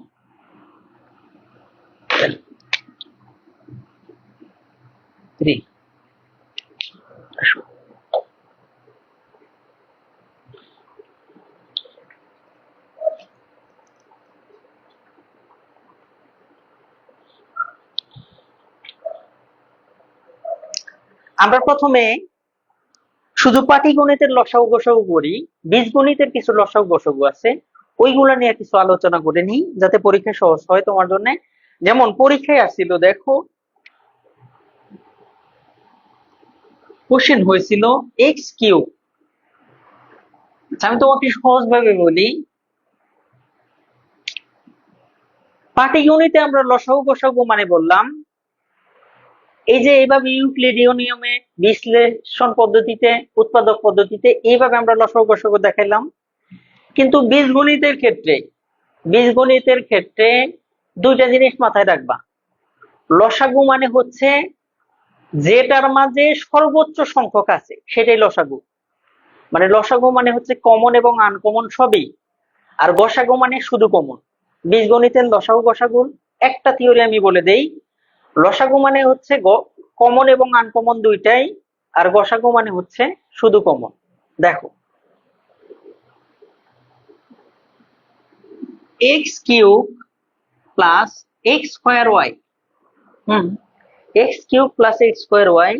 থ্রি। আমরা প্রথমে শুধু পাটিগণিতের লসাগু গসাগু করি, বীজগণিতের কিছু লসাগু গসাগু আছে, ওইগুলা নিয়ে কিছু আলোচনা করে নিই যাতে পরীক্ষা সহজ হয় তোমার জন্য। যেমন পরীক্ষায় আসছিল, দেখো কোশ্চেন হয়েছিল এক্স কিউব। আমি তোমাকে সহজ ভাবে বলি, পাটিগণিতে আমরা লসাগু গসাগু মানে বললাম এই যে এইভাবে ইউক্লিডীয় নিয়মে, বিশ্লেষণ পদ্ধতিতে, উৎপাদক পদ্ধতিতে এইভাবে আমরা লসাগু গসাগু দেখাইলাম। কিন্তু বীজগণিতের ক্ষেত্রে দুইটা জিনিস মাথায় রাখবা। লসাগু মানে হচ্ছে যেটার মাঝে সর্বোচ্চ সংখ্যক আছে সেটাই লসাগু। মানে লসাগু মানে হচ্ছে কমন এবং আনকমন সবই, আর গসাগু মানে শুধু কমন। বীজগণিতের লসাগু গসাগুর একটা থিওরি আমি বলে দেই। লসাগু মানে হচ্ছে কমন এবং আনকমন দুইটাই, আর গসাগু মানে হচ্ছে শুধু কমন। দেখো, x cube plus x square y, x cube plus x square y,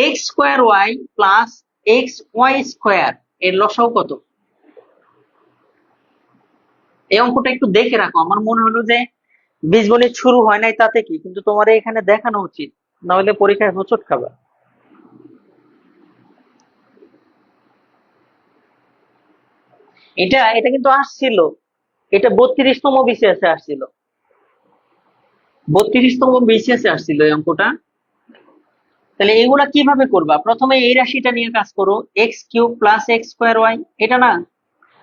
x square y plus x y square, এর লসাগু কত? এই অঙ্কটা একটু দেখে রাখো, আমার মনে হলো যে বীজগণিত শুরু হয় নাই তাতে কি, কিন্তু তোমার এখানে দেখানো উচিত, না হলে পরীক্ষায় হোঁচট খাবা। এটা এটা কিন্তু আসছিল, এটা 32তম বিসিএস এ আসছিল, 32তম বিসিএস এ আসছিল এই অঙ্কটা। তাহলে এগুলা কিভাবে করবা? প্রথমে এই রাশিটা নিয়ে কাজ করো, x cube plus x square y, এটা না?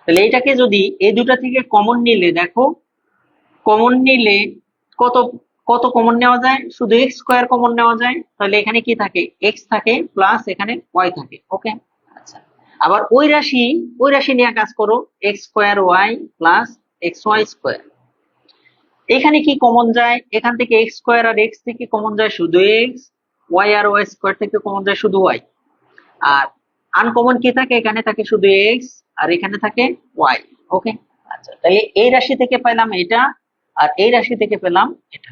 তাহলে এটাকে যদি এই দুটা থেকে কমন নিলে, দেখো কমন নিলে কত কত কমন নেওয়া যায়? শুধু এক্স স্কোয়ার কমন নেওয়া যায়, তাহলে এখানে কি থাকে? এক্স থাকে প্লাস এখানে ওয়াই থাকে। ওকে, আচ্ছা। আবার ওই রাশি নিয়ে কাজ করো, x square y plus x y square. এখানে কি কমন যায়? এখান থেকে এক্স স্কোয়ার আর এক্স থেকে কমন যায় শুধু এক্স, ওয়াই আর ওয়াই স্কোয়ার থেকে কমন যায় শুধু ওয়াই। আর আনকমন কি থাকে? এখানে থাকে শুধু এক্স আর এখানে থাকে ওয়াই। ওকে, আচ্ছা। তাহলে এই রাশি থেকে পেলাম এটা, আর এই রাশি থেকে পেলাম এটা।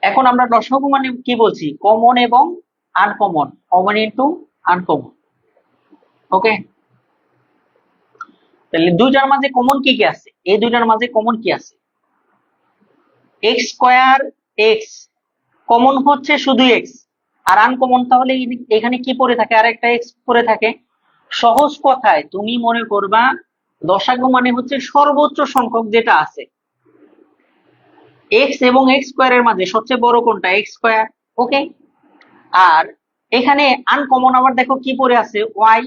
এখন আমরা লসাগু মানে কি বলছি? কমন এবং আনকমন, কমন ইনটু আনকমন। ওকে, তাহলে দুইটার মাঝে কমন কি কি আছে? এই দুইটার মাঝে কমন কি আছে? এক্স স্কোয়ার এক্স, কমন হচ্ছে শুধু এক্স, আর আনকমন তাহলে এখানে কি পড়ে থাকে? আর একটা এক্স পড়ে থাকে। সহজ কথায় তুমি মনে করবা লসাগু মানে হচ্ছে সর্বোচ্চ সংখ্যক যেটা আছে, এক্স এবং এক্স স্কোয়ারের মাঝে সবচেয়ে বড় কোনটা? X square. ওকে, আর এখানে আনকমন আবার দেখো কি পড়ে আছে? ওয়াই,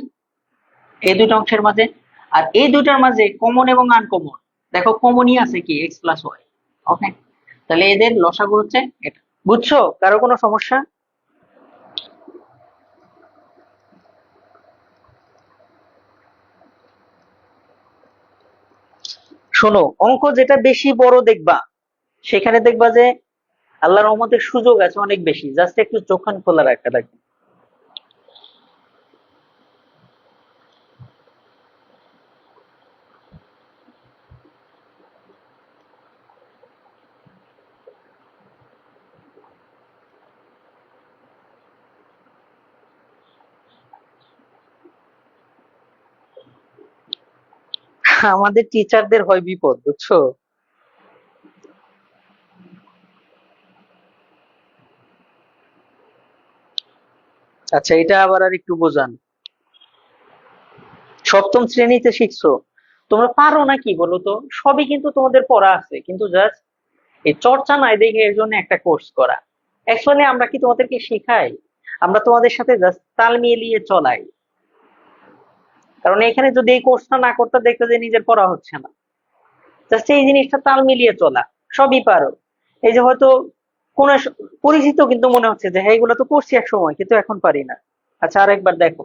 এই দুটো অংশের মাঝে। আর এই দুটার মাঝে কমন এবং আনকমন, দেখো কমনই আছে কি? X plus Y. ওকে, তাহলে এদের লসাগু হচ্ছে এটা। বুঝছো? কারো কোনো সমস্যা? শোনো, অঙ্ক যেটা বেশি বড় দেখবা সেখানে দেখবা যে আল্লাহর রহমতের সুযোগ আছে অনেক বেশি, জাস্ট একটু চোখ কান খোলা রাখা লাগবে। আমাদের টিচারদের হয় বিপদ, বুঝছো? আচ্ছা, এটা আবার আর একটু বোঝান। সপ্তম শ্রেণীতে শিখছো, তোমরা পারো নাকি বলো তো? সবই কিন্তু তোমাদের পড়া আছে, কিন্তু জাস্ট এই চর্চা নাই দেখে এর জন্য একটা কোর্স করা। অ্যাকচুয়ালি আমরা কি তোমাদেরকে শেখাই? আমরা তোমাদের সাথে জাস্ট তাল মিলিয়ে চলাই। কারণ এখানে যদি এই কোর্সটা না করতে, দেখতে যে নিজের পড়া হচ্ছে না, জাস্ট এই জিনিসটা তাল মিলিয়ে চলা। সবই পারো, এই যে হয়তো কোন পরিচিত কিন্তু মনে হচ্ছে যে হ্যাঁ এগুলো তো করছি এক সময়, কিন্তু এখন পারি না। আচ্ছা, আরেকবার দেখো,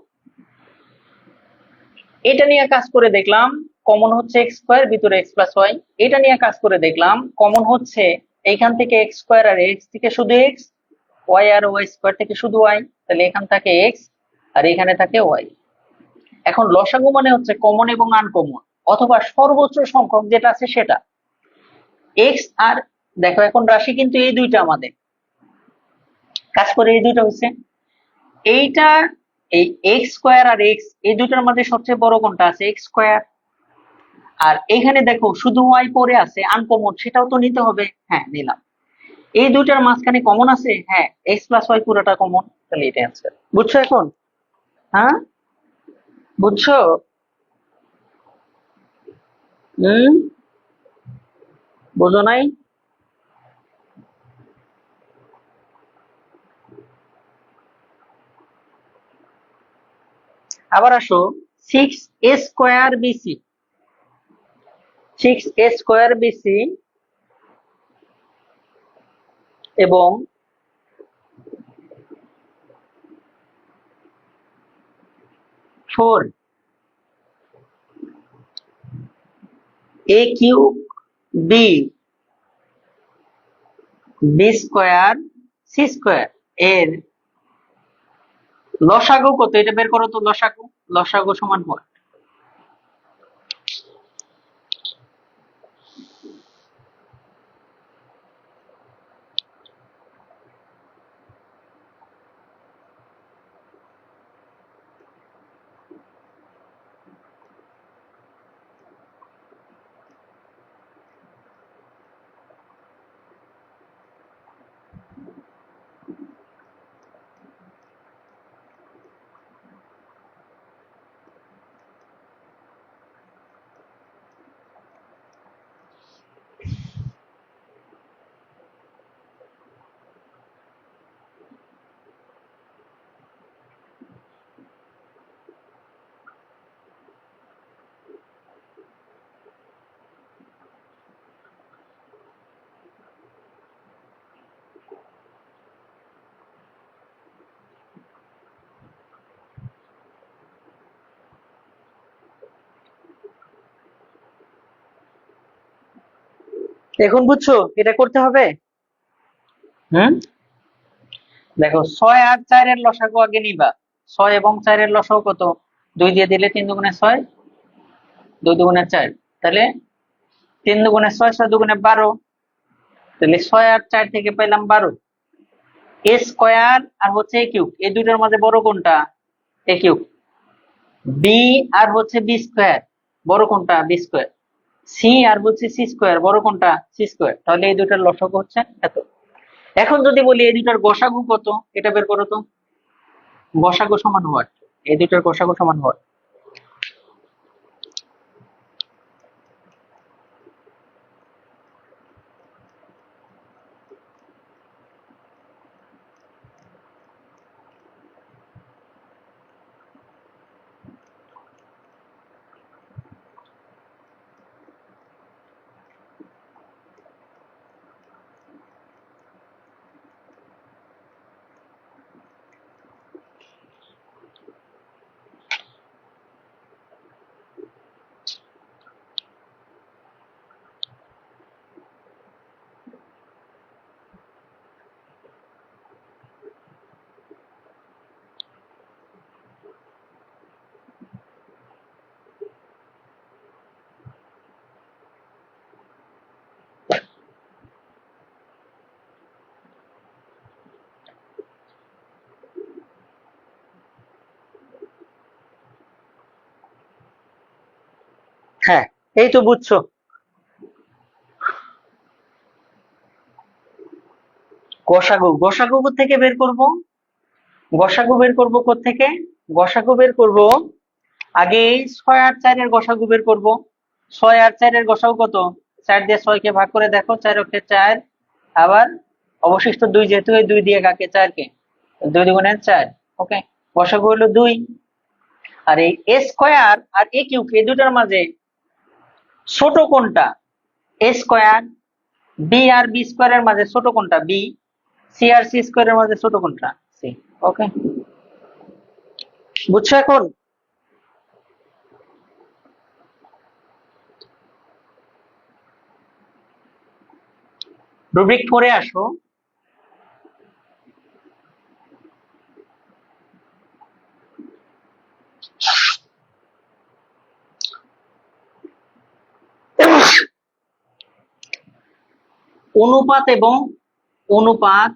এটা নিয়ে কাজ করে দেখলাম কমন হচ্ছে এক্স স্কোয়ার, ভিতরে এক্স প্লাস ওয়াই। এটা নিয়ে কাজ করে দেখলাম কমন হচ্ছে এইখান থেকে এক্স স্কোয়ার আর এক্স থেকে শুধু এক্স, ওয়াই আর ওয়াই স্কোয়ার থেকে শুধু ওয়াই, তাহলে এখান থাকে এক্স আর এখানে থাকে ওয়াই। এখন লসাগু মানে হচ্ছে কমন এবং আনকমন, অথবা সর্বোচ্চ সংখ্যক যেটা আছে সেটা। এক্স আর, দেখো এখন রাশি কিন্তু এই দুইটা আমাদের কাজ করে, এই দুইটা হচ্ছে এইটা, এই এক্স স্কোয়ার আর এক্স, এই দুইটার মধ্যে সবচেয়ে বড় কোনটা আছে? X square. আর এখানে দেখো শুধু ওয়াই পড়ে আছে আনকমন, সেটাও তো নিতে হবে। হ্যাঁ, নিলাম। এই দুইটার মাঝখানে কমন আছে, হ্যাঁ, এক্স প্লাস ওয়াই পুরোটা কমন, তাহলে এটা অ্যান্সার। বুঝছো এখন? হ্যাঁ, বুঝছো? হুম, বোঝো নাই? আবার আসো, সিক্স এ স্কোয়ার বিসি, 6a² এবং 4a³ b² এর লসাগু কত? এটা বের করো তো। লসাগু সমান হয়, এখন বুঝছো এটা করতে হবে। হুম, দেখো 6 আর 4 এর লসাগু আগে নিবা। 6 এবং 4 এর লসাগু কত? 2 দিয়ে দিলে 3 দুগুণে 6, 2 দুগুণে 4, তাহলে 3 দুগুণে 6, 6 দুগুণে 12, তাহলে 6 আর 4 থেকে পাইলাম 12। এ স্কয়ার আর হচ্ছে এ কিউব, এই দুইটার মাঝে বড় কোনটা? এ কিউব। বি আর হচ্ছে বি স্কয়ার, বড় কোনটা? B square. সি আর হচ্ছে সি স্কয়ার, বড় কোনটা? C square. তাহলে এই দুইটার লসাগু হচ্ছে এত। এখন যদি বলি এই দুইটার গসাগু কত, এটা বের করো তো। গসাগু সমান হওয়ার, এই দুইটার গসাগু সমান হওয়ার। হ্যাঁ, এই তো বুঝছো। গসাগু, গসাগু থেকে বের করব। গসাগু বের করব থেকে, গসাগু বের করব আগে 6 আর 4 এর গসাগু বের করব। 6 আর 4 এর গসাগু কত? 4 দিয়ে 6 কে ভাগ করে দেখো, 4 অক্ষে 4, আবার অবশিষ্ট 2, যেহেতু এই 2 দিয়ে কাকে? 4 কে, 2 দুগুণে 4। ওকে, গসাগু হলো 2। আর এই এ স্কয়ার আর এ কিউব, এই দুটার মাঝে ছোট কোনটা? এ স্কয়ার। বি আর বি স্কয়ারের মাঝে ছোট কোনটা? বি। সি আর সি স্কয়ারের মাঝে ছোট কোনটা? সি। ওকে, বুঝছো এখন? রুব্রিক 4 এ আসো। অনুপাত এবং অনুপাত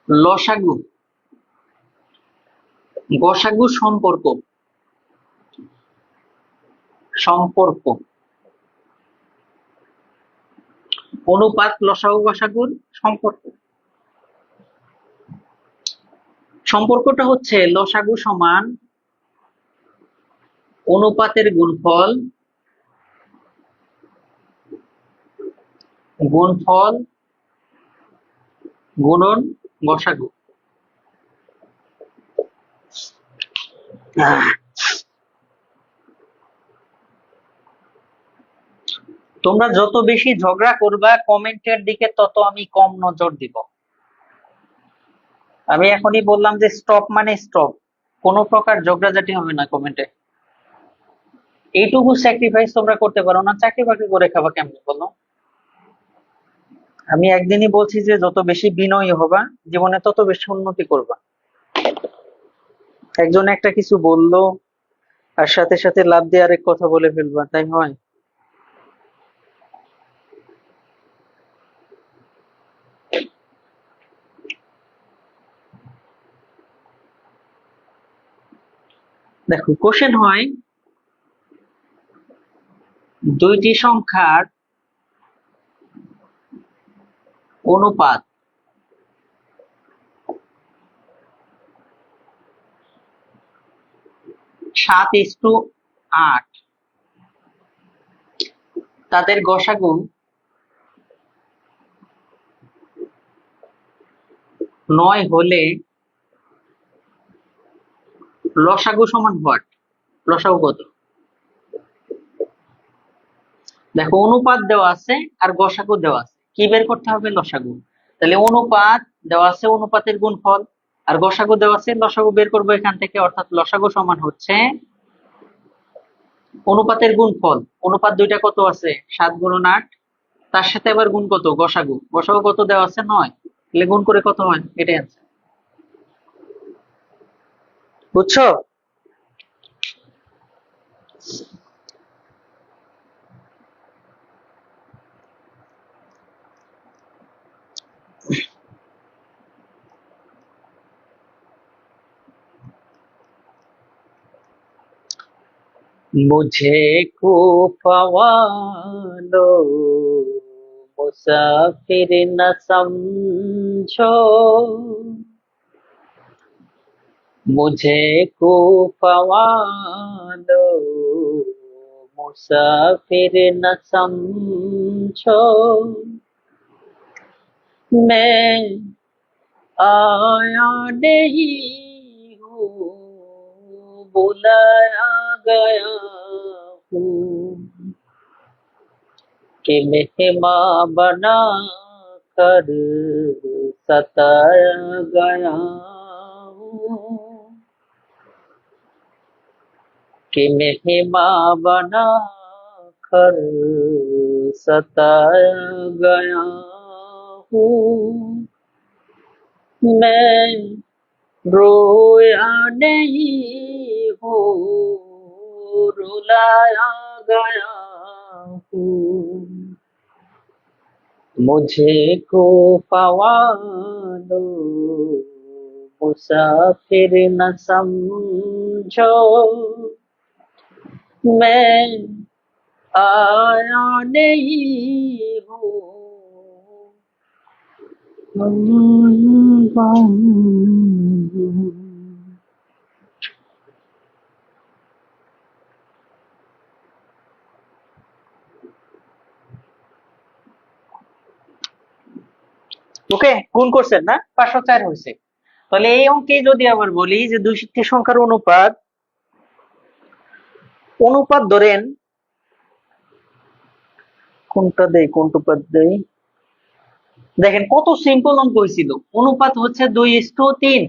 লসাগু গসাগু সম্পর্ক, সম্পর্ক অনুপাত লসাগু গসাগুর সম্পর্ক। সম্পর্কটা হচ্ছে লসাগু সমান অনুপাতের গুণফল, গুণফল গুণন গসাগু। তোমরা যত বেশি ঝগড়া করবা কমেন্টের দিকে, তত আমি কম নজর দিব। আমি এখনই বললাম যে স্টপ মানে স্টপ, কোনো প্রকার ঝগড়াঝাটি হবে না কমেন্টে। এইটুকু স্যাক্রিফাইস তোমরা করতে পারো না, চাকরি বাকরি করে খাবা কেমনে বলো? আমি একদিনই বলছি যে যত বেশি বিনয়ী হবা জীবনে তত বেশি উন্নতি করবা। একজন একটা কিছু বললো আর সাথে সাথে লাভ দিয়ে আরেক কথা বলে ফেলবা, তাই হয়? দেখো কোশ্চেন হয় দুইটি সংখ্যার অনুপাত 7:8, তাদের গসাগু 9 হলে লসাগু সমান হোয়াট? লসাগু কত? দেখো অনুপাত দেওয়া আছে আর গসাগু দেওয়া আছে, কি বের করতে হবে? লসাগু। তাহলে অনুপাত দেওয়া আছে, অনুপাতের গুণফল, আর গসাগু দেওয়া আছে, লসাগু বের করবো এখান থেকে। অর্থাৎ লসাগু সমান হচ্ছে অনুপাতের গুণফল, অনুপাত দুইটা কত আছে? 7 × 8। তার সাথে আবার গুণ কত? গসাগু। গসাগু কত দেওয়া আছে? 9। তাহলে গুণ করে কত হয়? এটাই আছে। বুঝছো? मुझे खूफा वालो मुसाफिर न समझो, मुझे खूफा वालो मुसाफिर न समझो, मैं आया नहीं हूँ बुलाया गया हूँ, कि मेहमान बना कर सताया गया हूँ, कि मेहमान बना कर सताया गया हूँ, मैं रोया नहीं हूँ रुलाया गया हूँ, मुझे को पवालो मुसाफिर न समझो, मैं आया नहीं हूँ। ওকে, গুণ করছেন না? 504 হয়েছে। তাহলে এই অঙ্কে যদি আবার বলি যে দুইটি সংখ্যার অনুপাত, অনুপাত ধরেন কোনটা দেই, কোন অনুপাত দেই, দেখেন কত সিম্পল অঙ্ক হয়েছিল। অনুপাত হচ্ছে 2:3,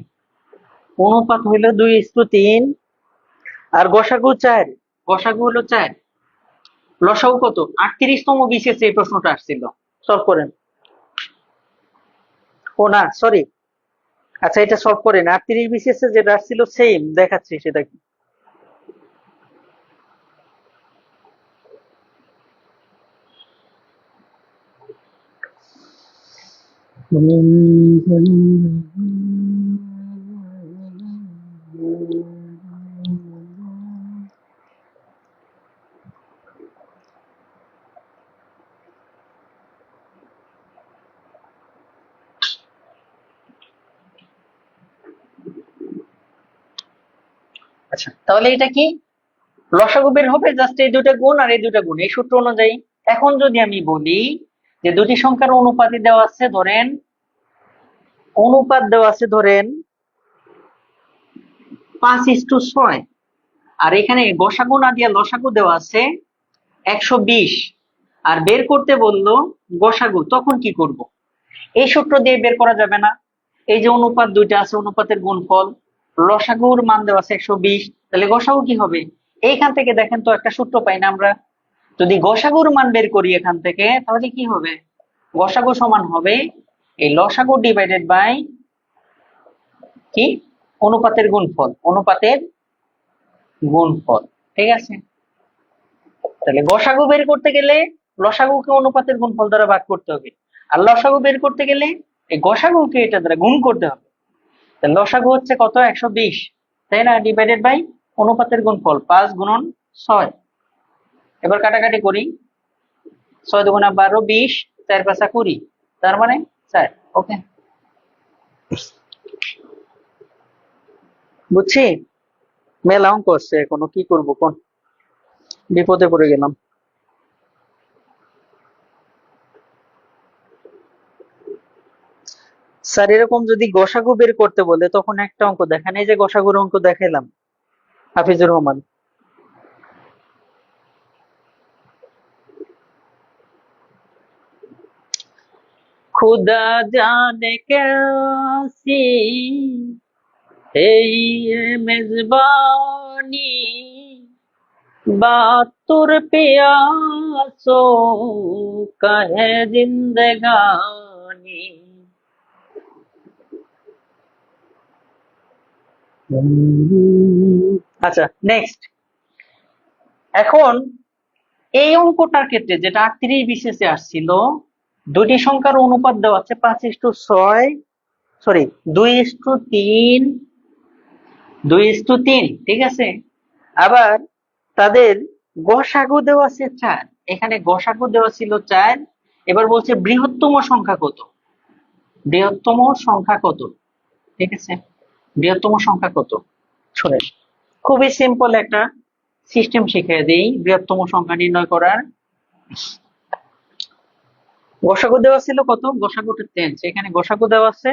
অনুপাত হইল 2:3, আর গসাগু 4, গসাগু হলো 4, লসাগু কত? 38তম বিসিএস এই প্রশ্নটা আসছিল। সলভ করেন। ও না, সরি, আচ্ছা এটা সলভ করেন। 38 বিসিএস যেটা আসছিল সেম দেখাচ্ছি, সেটা কি? আচ্ছা, তাহলে এটা কি? লসাগু বের হবে জাস্ট এই দুইটা গুণ আর এই দুইটা গুণ, এই সূত্র অনুযায়ী। এখন যদি আমি বলি যে দুটি সংখ্যার অনুপাতই দেওয়া আছে, ধরেন অনুপাত দেওয়া আছে ধরেন 5:6, আর এখানে গসাগু না দিয়ে লসাগু দেওয়া আছে 120, আর বের করতে বললো গসাগু, তখন কি করব? এই সূত্র দিয়ে বের করা যাবে না। এই যে অনুপাত দুইটা আছে, অনুপাতের গুণফল, লসাগুর মান দেওয়া আছে 120, তাহলে গসাগু কি হবে? এইখান থেকে দেখেন তো একটা সূত্র পাই না আমরা, যদি গসাগুর মান বের করি এখান থেকে, তাহলে কি হবে? গসাগু সমান হবে এই লসাগু ডিভাইডেড বাই কি? অনুপাতের গুণফল, অনুপাতের গুণফল। ঠিক আছে? তাহলে গসাগু বের করতে গেলে লসাগুকে অনুপাতের গুণফল দ্বারা ভাগ করতে হবে, আর লসাগু বের করতে গেলে এই গসাগুকে এটা দ্বারা গুণ করতে হবে। তাহলে লসাগু হচ্ছে কত? 120, তাই না? ডিভাইডেড বাই অনুপাতের গুণফল 5 × 6। এবার কাটাকাটি করি, 6 × 2 = 12, 20, 4 × 5 = 20, তার মানে 4। ওকে, বুঝছি। মেলা অঙ্ক আসছে, এখনো কি করবো কোন, বিপদে পড়ে গেলাম। স্যার এরকম যদি গসাগু বের করতে বলে তখন একটা অঙ্ক দেখেন, এই যে গসাগুর অঙ্ক দেখাইলাম, হাফিজুর রহমান। खुदा जाने कैसी है ये मेजबानी, 72 प्यासों का है जिंदगानी। আচ্ছা, নেক্সট। এখন এই অঙ্কটার ক্ষেত্রে যেটা 38 বিসিএস আসছিল, দুইটি সংখ্যার অনুপাত দেওয়া আছে 5:6, সরি 2:3, 2:3, ঠিক আছে। আবার তাদের গসাগু দেওয়া আছে 4, এখানে গসাগু দেওয়া ছিল 4। এবার বলছে বৃহত্তম সংখ্যা কত, বৃহত্তম সংখ্যা কত, ঠিক আছে, বৃহত্তম সংখ্যা কত। শুনে খুবই সিম্পল একটা সিস্টেম শিখিয়ে দিই বৃহত্তম সংখ্যা নির্ণয় করার। গসাগু দেওয়া ছিল কত, গসাগুটা 10, এখানে গসাগু দেওয়া আছে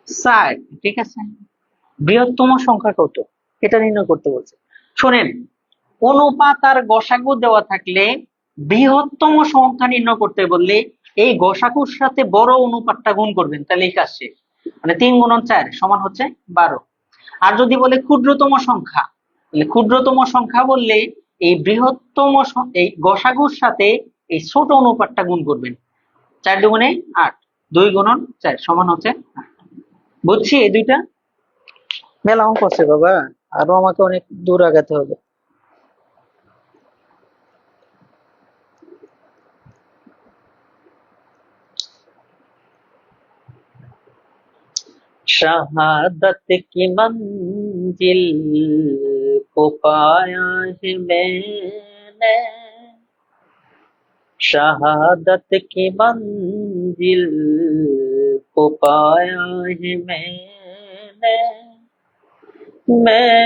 4, ঠিক আছে। বৃহত্তম সংখ্যা কত এটা নির্ণয় করতে বলছে। শোনেন, অনুপাত আর গসাগু দেওয়া থাকলে বৃহত্তম সংখ্যা নির্ণয় করতে বললে এই গসাগুর সাথে বড় অনুপাতটা গুণ করবেন, তাহলে এই কাজ শেষ। মানে 3 গুণন 4 সমান হচ্ছে 12। আর যদি বলে ক্ষুদ্রতম সংখ্যা, তাহলে ক্ষুদ্রতম সংখ্যা বললে এই বৃহত্তম এই গসাগুর সাথে এই ছোট অনুপাতটা গুণ করবেন। 4 দুগুণে 8, 2 গুণন 4 সমান হচ্ছে 8। বুঝছি এই দুইটা? মেলা অঙ্ক আছে বাবা, আরো আমাকে অনেক দূর আগাতে হবে। शहादत की मंजिल को पाया है मैंने, शहादत की मंजिल को पाया है मैंने, मैं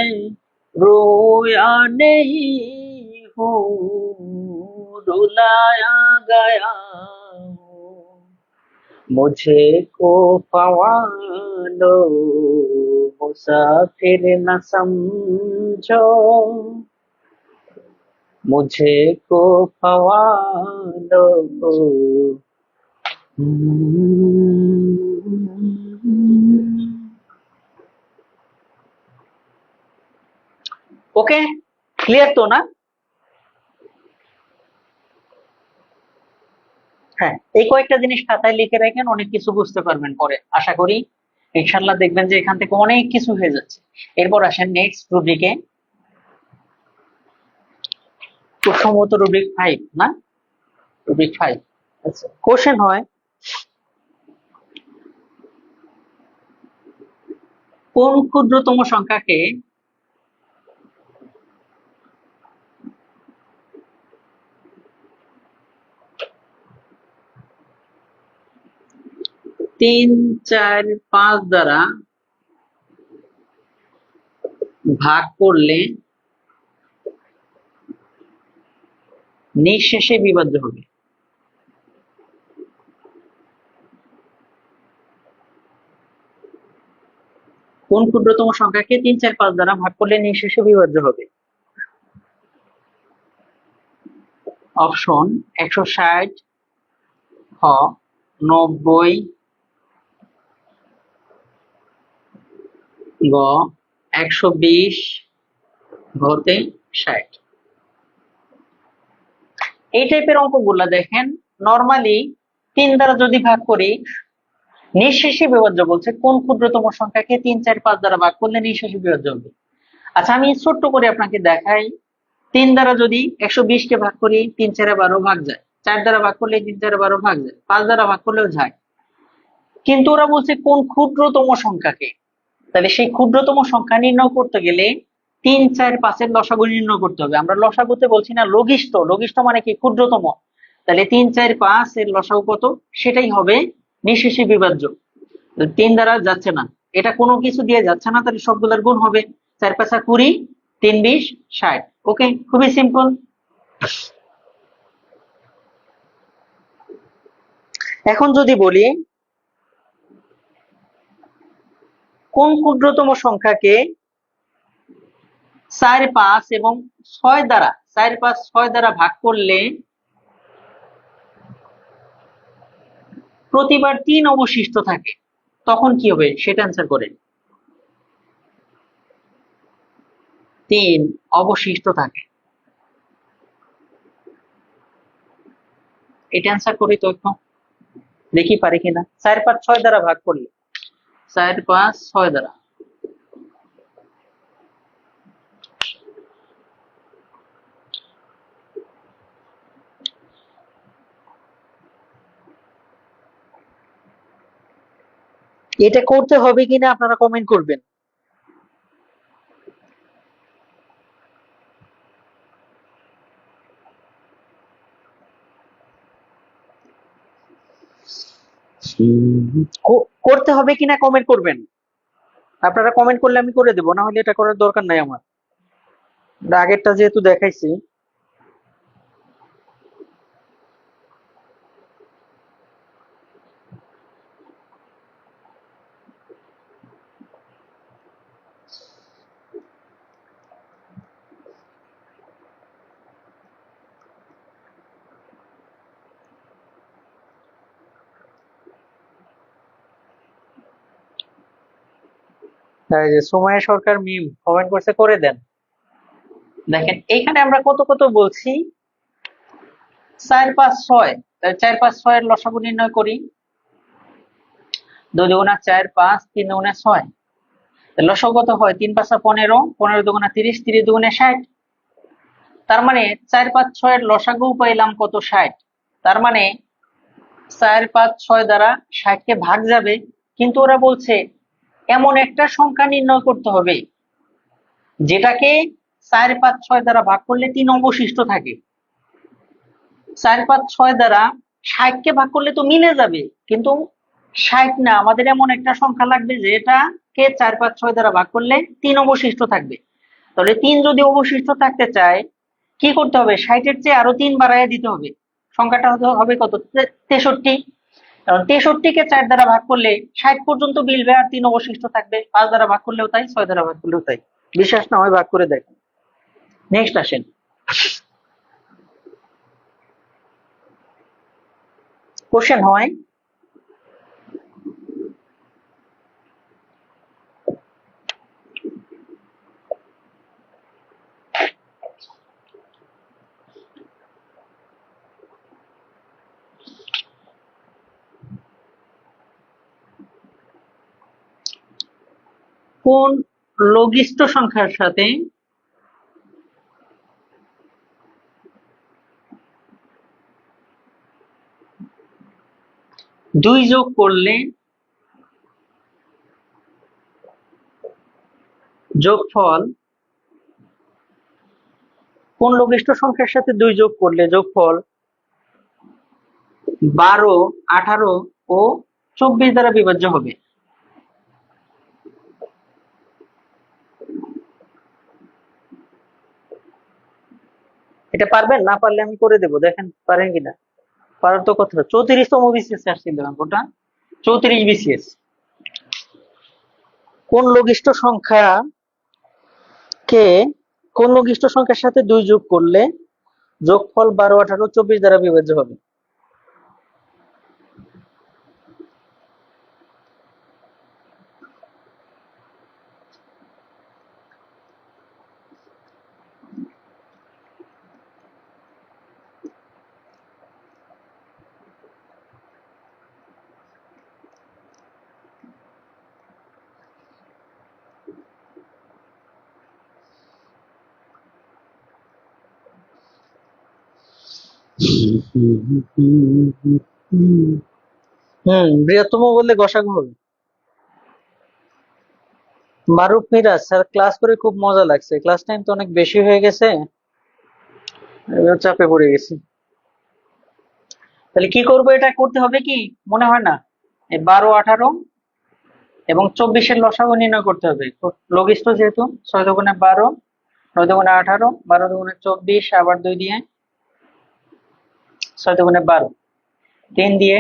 रोया नहीं हूँ रुलाया गया हूँ, मुझे को लो मुसाफिर न समझो, मुझे को लो। ওকে, ক্লিয়ার তো না? হ্যাঁ, এই কয়েকটা জিনিস খাতায় লিখে রাখেন, অনেক কিছু বুঝতে পারবেন পরে আশা করি। ইনশাল্লাহ দেখবেন যে এখান থেকে অনেক কিছু হয়ে যাচ্ছে। এরপর আসেন নেক্সট রুব্রিকে, খুব সম্ভবত রুব্রিক 5 না, রুব্রিক 5। আচ্ছা, কোশ্চেন হয় কোন ক্ষুদ্রতম সংখ্যাকে 3, 4, 5 দ্বারা ভাগ করলে নিঃশেষে বিভাজ্য হবে। কোন ক্ষুদ্রতম সংখ্যাকে 3, 4, 5 দ্বারা ভাগ করলে নিঃশেষে বিভাজ্য হবে? অপশন 160, খ 90, গ 120, ঘতে 60। এই টাইপের অঙ্কগুলা দেখেন নরমালি 3 দ্বারা যদি ভাগ করি নিঃশেষে বিভাজ্য বলছে, কোন ক্ষুদ্রতম সংখ্যাকে 3, 4, 5 দ্বারা ভাগ করলে নিঃশেষে বিভাজ্য হবে। আচ্ছা, আমি ছোট্ট করে আপনাকে দেখাই। 3 দ্বারা যদি 120 কে ভাগ করি 3, 4, 12 ভাগ যায়, 4 দ্বারা ভাগ করলে 3, 4, 12 ভাগ যায়, 5 দ্বারা ভাগ করলেও যায়। কিন্তু ওরা বলছে কোন ক্ষুদ্রতম সংখ্যাকে, তাহলে সেই ক্ষুদ্রতম সংখ্যা নির্ণয় করতে গেলে 3, 4, 5 এর লসাগু নির্ণয় করতে হবে। আমরা লসাগুতে বলছি না, লঘিষ্ঠ, লঘিষ্ঠ মানে কি ক্ষুদ্রতম। তাহলে 3, 4, 5 এর লসাগু কত, সেটাই হবে নিঃশেষে বিভাজ্য। 3 দ্বারা যাচ্ছে না, এটা কোনো কিছু দিয়ে যাচ্ছে না, তাহলে সবগুলোর গুণ হবে। 4, 5, 20, 3, 20, 60। ওকে, খুবই সিম্পল। এখন যদি বলি কোন ক্ষুদ্রতম সংখ্যাকে 4, 5 এবং 6 দ্বারা 4, 5, 6 দ্বারা ভাগ করলে প্রতিবার 3 অবশিষ্ট থাকে, তখন কি হবে সেটা অ্যান্সার করেন। 3 অবশিষ্ট থাকে। এটা অ্যান্সার করি তো একটু, দেখি পারি কিনা। 4 5 6 দ্বারা ভাগ করলে, 4 5 6 দ্বারা, এটা করতে হবে কিনা আপনারা কমেন্ট করবেন। করতে হবে কিনা কমেন্ট করবেন। আপনারা কমেন্ট করলে আমি করে দেবো, না হলে এটা করার দরকার নাই আমার, আগেরটা যেহেতু দেখাইছি। এই যে সুমাইয়া সরকার মিম কমেন্ট করছে, করে দেন। দেখেন এখানে আমরা কত কত বলছি, 4 5 6, 4 5 6 এর লসাগু নির্ণয় করি। 2 দুগুণা 4 5, 3 দুগুণা 6, লসাগু কত হয়? 3 5 15, 15 দুগুণা 30, 30 দুগুণা 60। তার মানে 4 5 6 এর লসাগু পাইলাম কত? 60। তার মানে 4 5 6 দ্বারা 60 কে ভাগ যাবে, কিন্তু ওরা বলছে এমন একটা সংখ্যা নির্ণয় করতে হবে যেটাকে 4 5 6 দ্বারা ভাগ করলে 3 অবশিষ্ট থাকে। 4 5 6 দ্বারা 60 কে ভাগ করলে তো মিলে যাবে, কিন্তু 60 না, আমাদের এমন একটা সংখ্যা লাগবে যেটাকে 4 5 6 দ্বারা ভাগ করলে 3 অবশিষ্ট থাকবে। তাহলে 3 যদি অবশিষ্ট থাকতে চায়, কি করতে হবে? 60 এর চেয়ে আরো 3 বাড়াইয়া দিতে হবে। সংখ্যাটা হবে কত? 63। কারণ 63 কে 4 দ্বারা ভাগ করলে 60 পর্যন্ত মিলবে, আর 3 অবশিষ্ট থাকবে। 5 দ্বারা ভাগ করলেও তাই, 6 দ্বারা ভাগ করলেও তাই। বিশ্বাস না হয় ভাগ করে দেখেন। নেক্সট আসেন, কোশ্চেন হয় কোন লঘিষ্ঠ সংখ্যার সাথে 2 যোগ করলে যোগফল, কোন লঘিষ্ঠ সংখ্যার সাথে 2 যোগ করলে যোগফল 12, 18 ও 24 দ্বারা বিভাজ্য হবে? এটা পারবেন? না পারলে আমি করে দেবো, দেখেন পারেন কিনা। পারার তো কথা। 34তম বিসিএস আসছিল অঙ্কটা, 34 বিসিএস। কোন লঘিষ্ঠ সংখ্যা কে কোন লঘিষ্ঠ সংখ্যার সাথে 2 যোগ করলে যোগফল 12, 18, 24 দ্বারা বিভাজ্য হবে? বৃহত্তম বললে গসাগু হবে। মারুফ মিরাজ স্যার, ক্লাস করে খুব মজা লাগছে, ক্লাস টাইম তো অনেক বেশি হয়ে গেছে, এবার চাপে পড়ে গেছি। তাহলে কি করব? এটা করতে হবে কি মনে হয় না? এই 12, 18 এবং 24-এর লসাগু নির্ণয় করতে হবে। লঘিষ্ঠ যেহেতু, 6 দুগুণে 12, 9 দুগুণে 18, 12 দুগুণে 24, আবার 2 দিয়ে 6 দুগুণে 12, 3 দিয়ে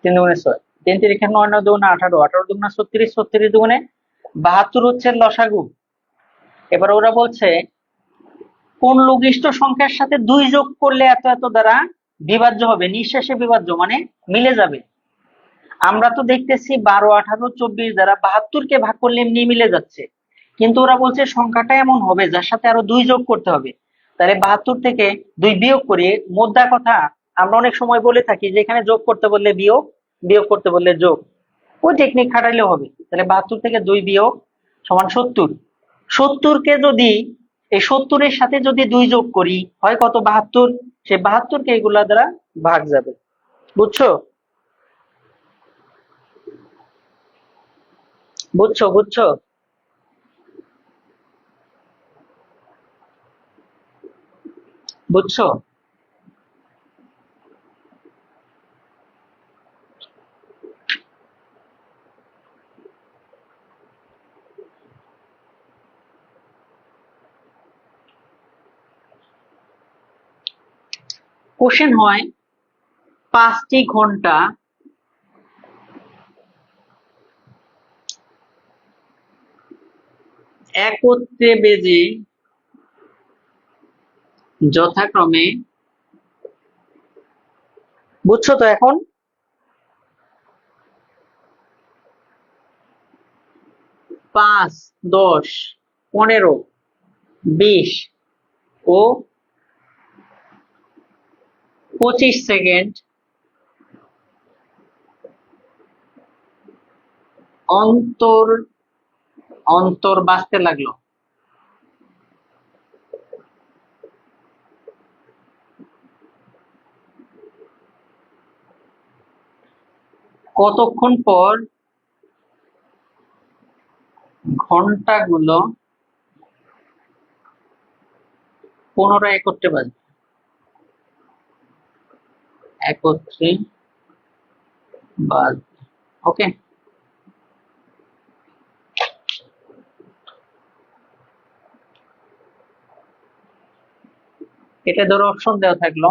3 দুগুণে 6, 3 তিরিখে 9, 9 দুগুণে 18, 18 দুগুণে 36, 36 দুগুণে 72 হচ্ছে লসাগু। এবার ওরা বলছে কোন লঘিষ্ঠ সংখ্যার সাথে 2 যোগ করলে এত এত দ্বারা বিভাজ্য হবে, নিঃশেষে বিভাজ্য মানে মিলে যাবে। আমরা তো দেখতেছি 12, 18, 24 দ্বারা 72 কে ভাগ করলে এমনি মিলে যাচ্ছে, কিন্তু ওরা বলছে সংখ্যাটা এমন হবে যার সাথে আরো 2 যোগ করতে হবে। তাহলে 72 থেকে 2 বিয়োগ করি, মোদ্দা কথা আমরা অনেক সময় বলে থাকি যে এখানে যোগ করতে বললে বিয়োগ, বিয়োগ করতে বললে যোগ, ওই টেকনিক খাটাইলেও হবে। তাহলে 72 থেকে 2 বিয়োগ সমান 70। 70 কে যদি এই 70 এর সাথে যদি 2 যোগ করি হয় কত, 72। সেই 72 কে এগুলা দ্বারা ভাগ যাবে। বুঝছো? বুঝছো? বুঝছো? বুঝছো? কোশ্চেন হয় 5টি ঘন্টা একত্রে বেজে যথাক্রমে, বুঝছো তো এখন? 5, 10, 15, 20 ও 25 সেকেন্ড অন্তর অন্তর বাজতে লাগলো। কতক্ষণ পর ঘন্টাগুলো পুনরায় একত্রে বাজবে? একত্রে বাজবে। ওকে, এটা ধরো অপশন দেওয়া থাকলো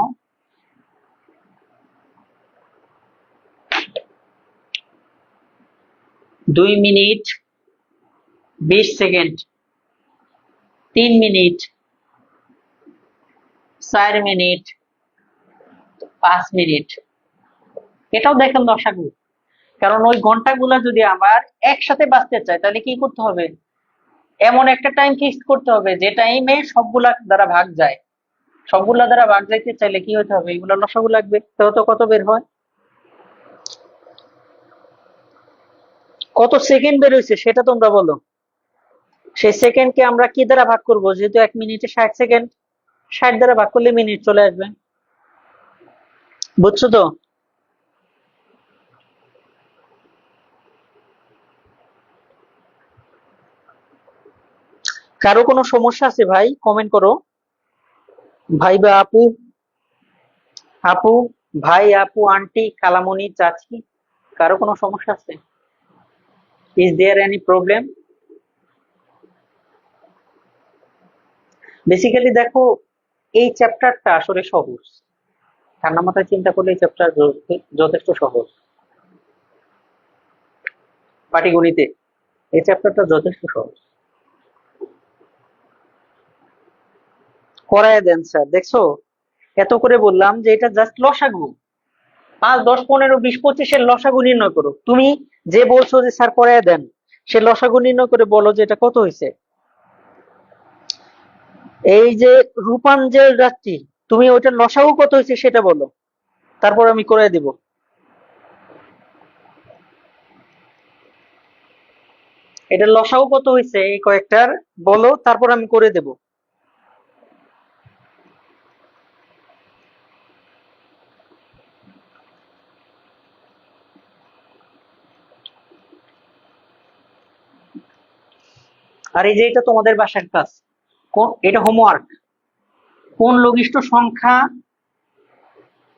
2 minute 20 second, 3 minute, 4 minute, 5 minute. এটাও দেখেন লসাগু, কারণ ওই ঘন্টাগুলা যদি আবার একসাথে বাজতে চায় তাহলে কি করতে হবে, এমন একটা টাইম ফিক্স করতে হবে যে টাইমে সবগুলা দ্বারা ভাগ যায়। সবগুলা দ্বারা ভাগ যাইতে চাইলে কি হতে হবে, এগুলা লসাগু লাগবে। তো কত বের হয়, কত সেকেন্ড বের হয়েছে সেটা তোমরা বলো। সেই সেকেন্ডকে আমরা কি দ্বারা ভাগ করব, যেহেতু 1 মিনিটে 60 সেকেন্ড, 60 দ্বারা ভাগ করলে মিনিট চলে আসবে। বুঝছো তো? কারো কোনো সমস্যা আছে ভাই, কমেন্ট করো। ভাই বা আপু, আপু, ভাই, আপু, আন্টি, খালামণি, চাচি, কারো কোনো সমস্যা আছে? Is there any problem? Basically দেখো, এই চ্যাপ্টারটা আসলে সহজ। ঠান্ডা মাথায় চিন্তা করলে এই চ্যাপ্টার যথেষ্ট সহজ। পাটিগণিতে এই চ্যাপ্টারটা যথেষ্ট সহজ। করায় দেন স্যার, দেখছো? এত করে বললাম যে এটা জাস্ট লসাগু। 5, 10, 15, 20, 25 এর লসাগু নির্ণয় করো। তুমি যে বলছো যে স্যার করায় দেন, সে লসাগু নির্ণয় করে বলো যে এটা কত হয়েছে। এই যে রূপাঞ্জল যাত্রী, তুমি ওইটার লসাগু কত হয়েছে সেটা বলো, তারপর আমি করে দিব। এটার লসাগু কত হয়েছে এই কয়েকটার বলো, তারপর আমি করে দেব। আর এই যে এটা তোমাদের বাসার কাজ, কোন এটা হোমওয়ার্ক, কোন লঘিষ্ঠ সংখ্যা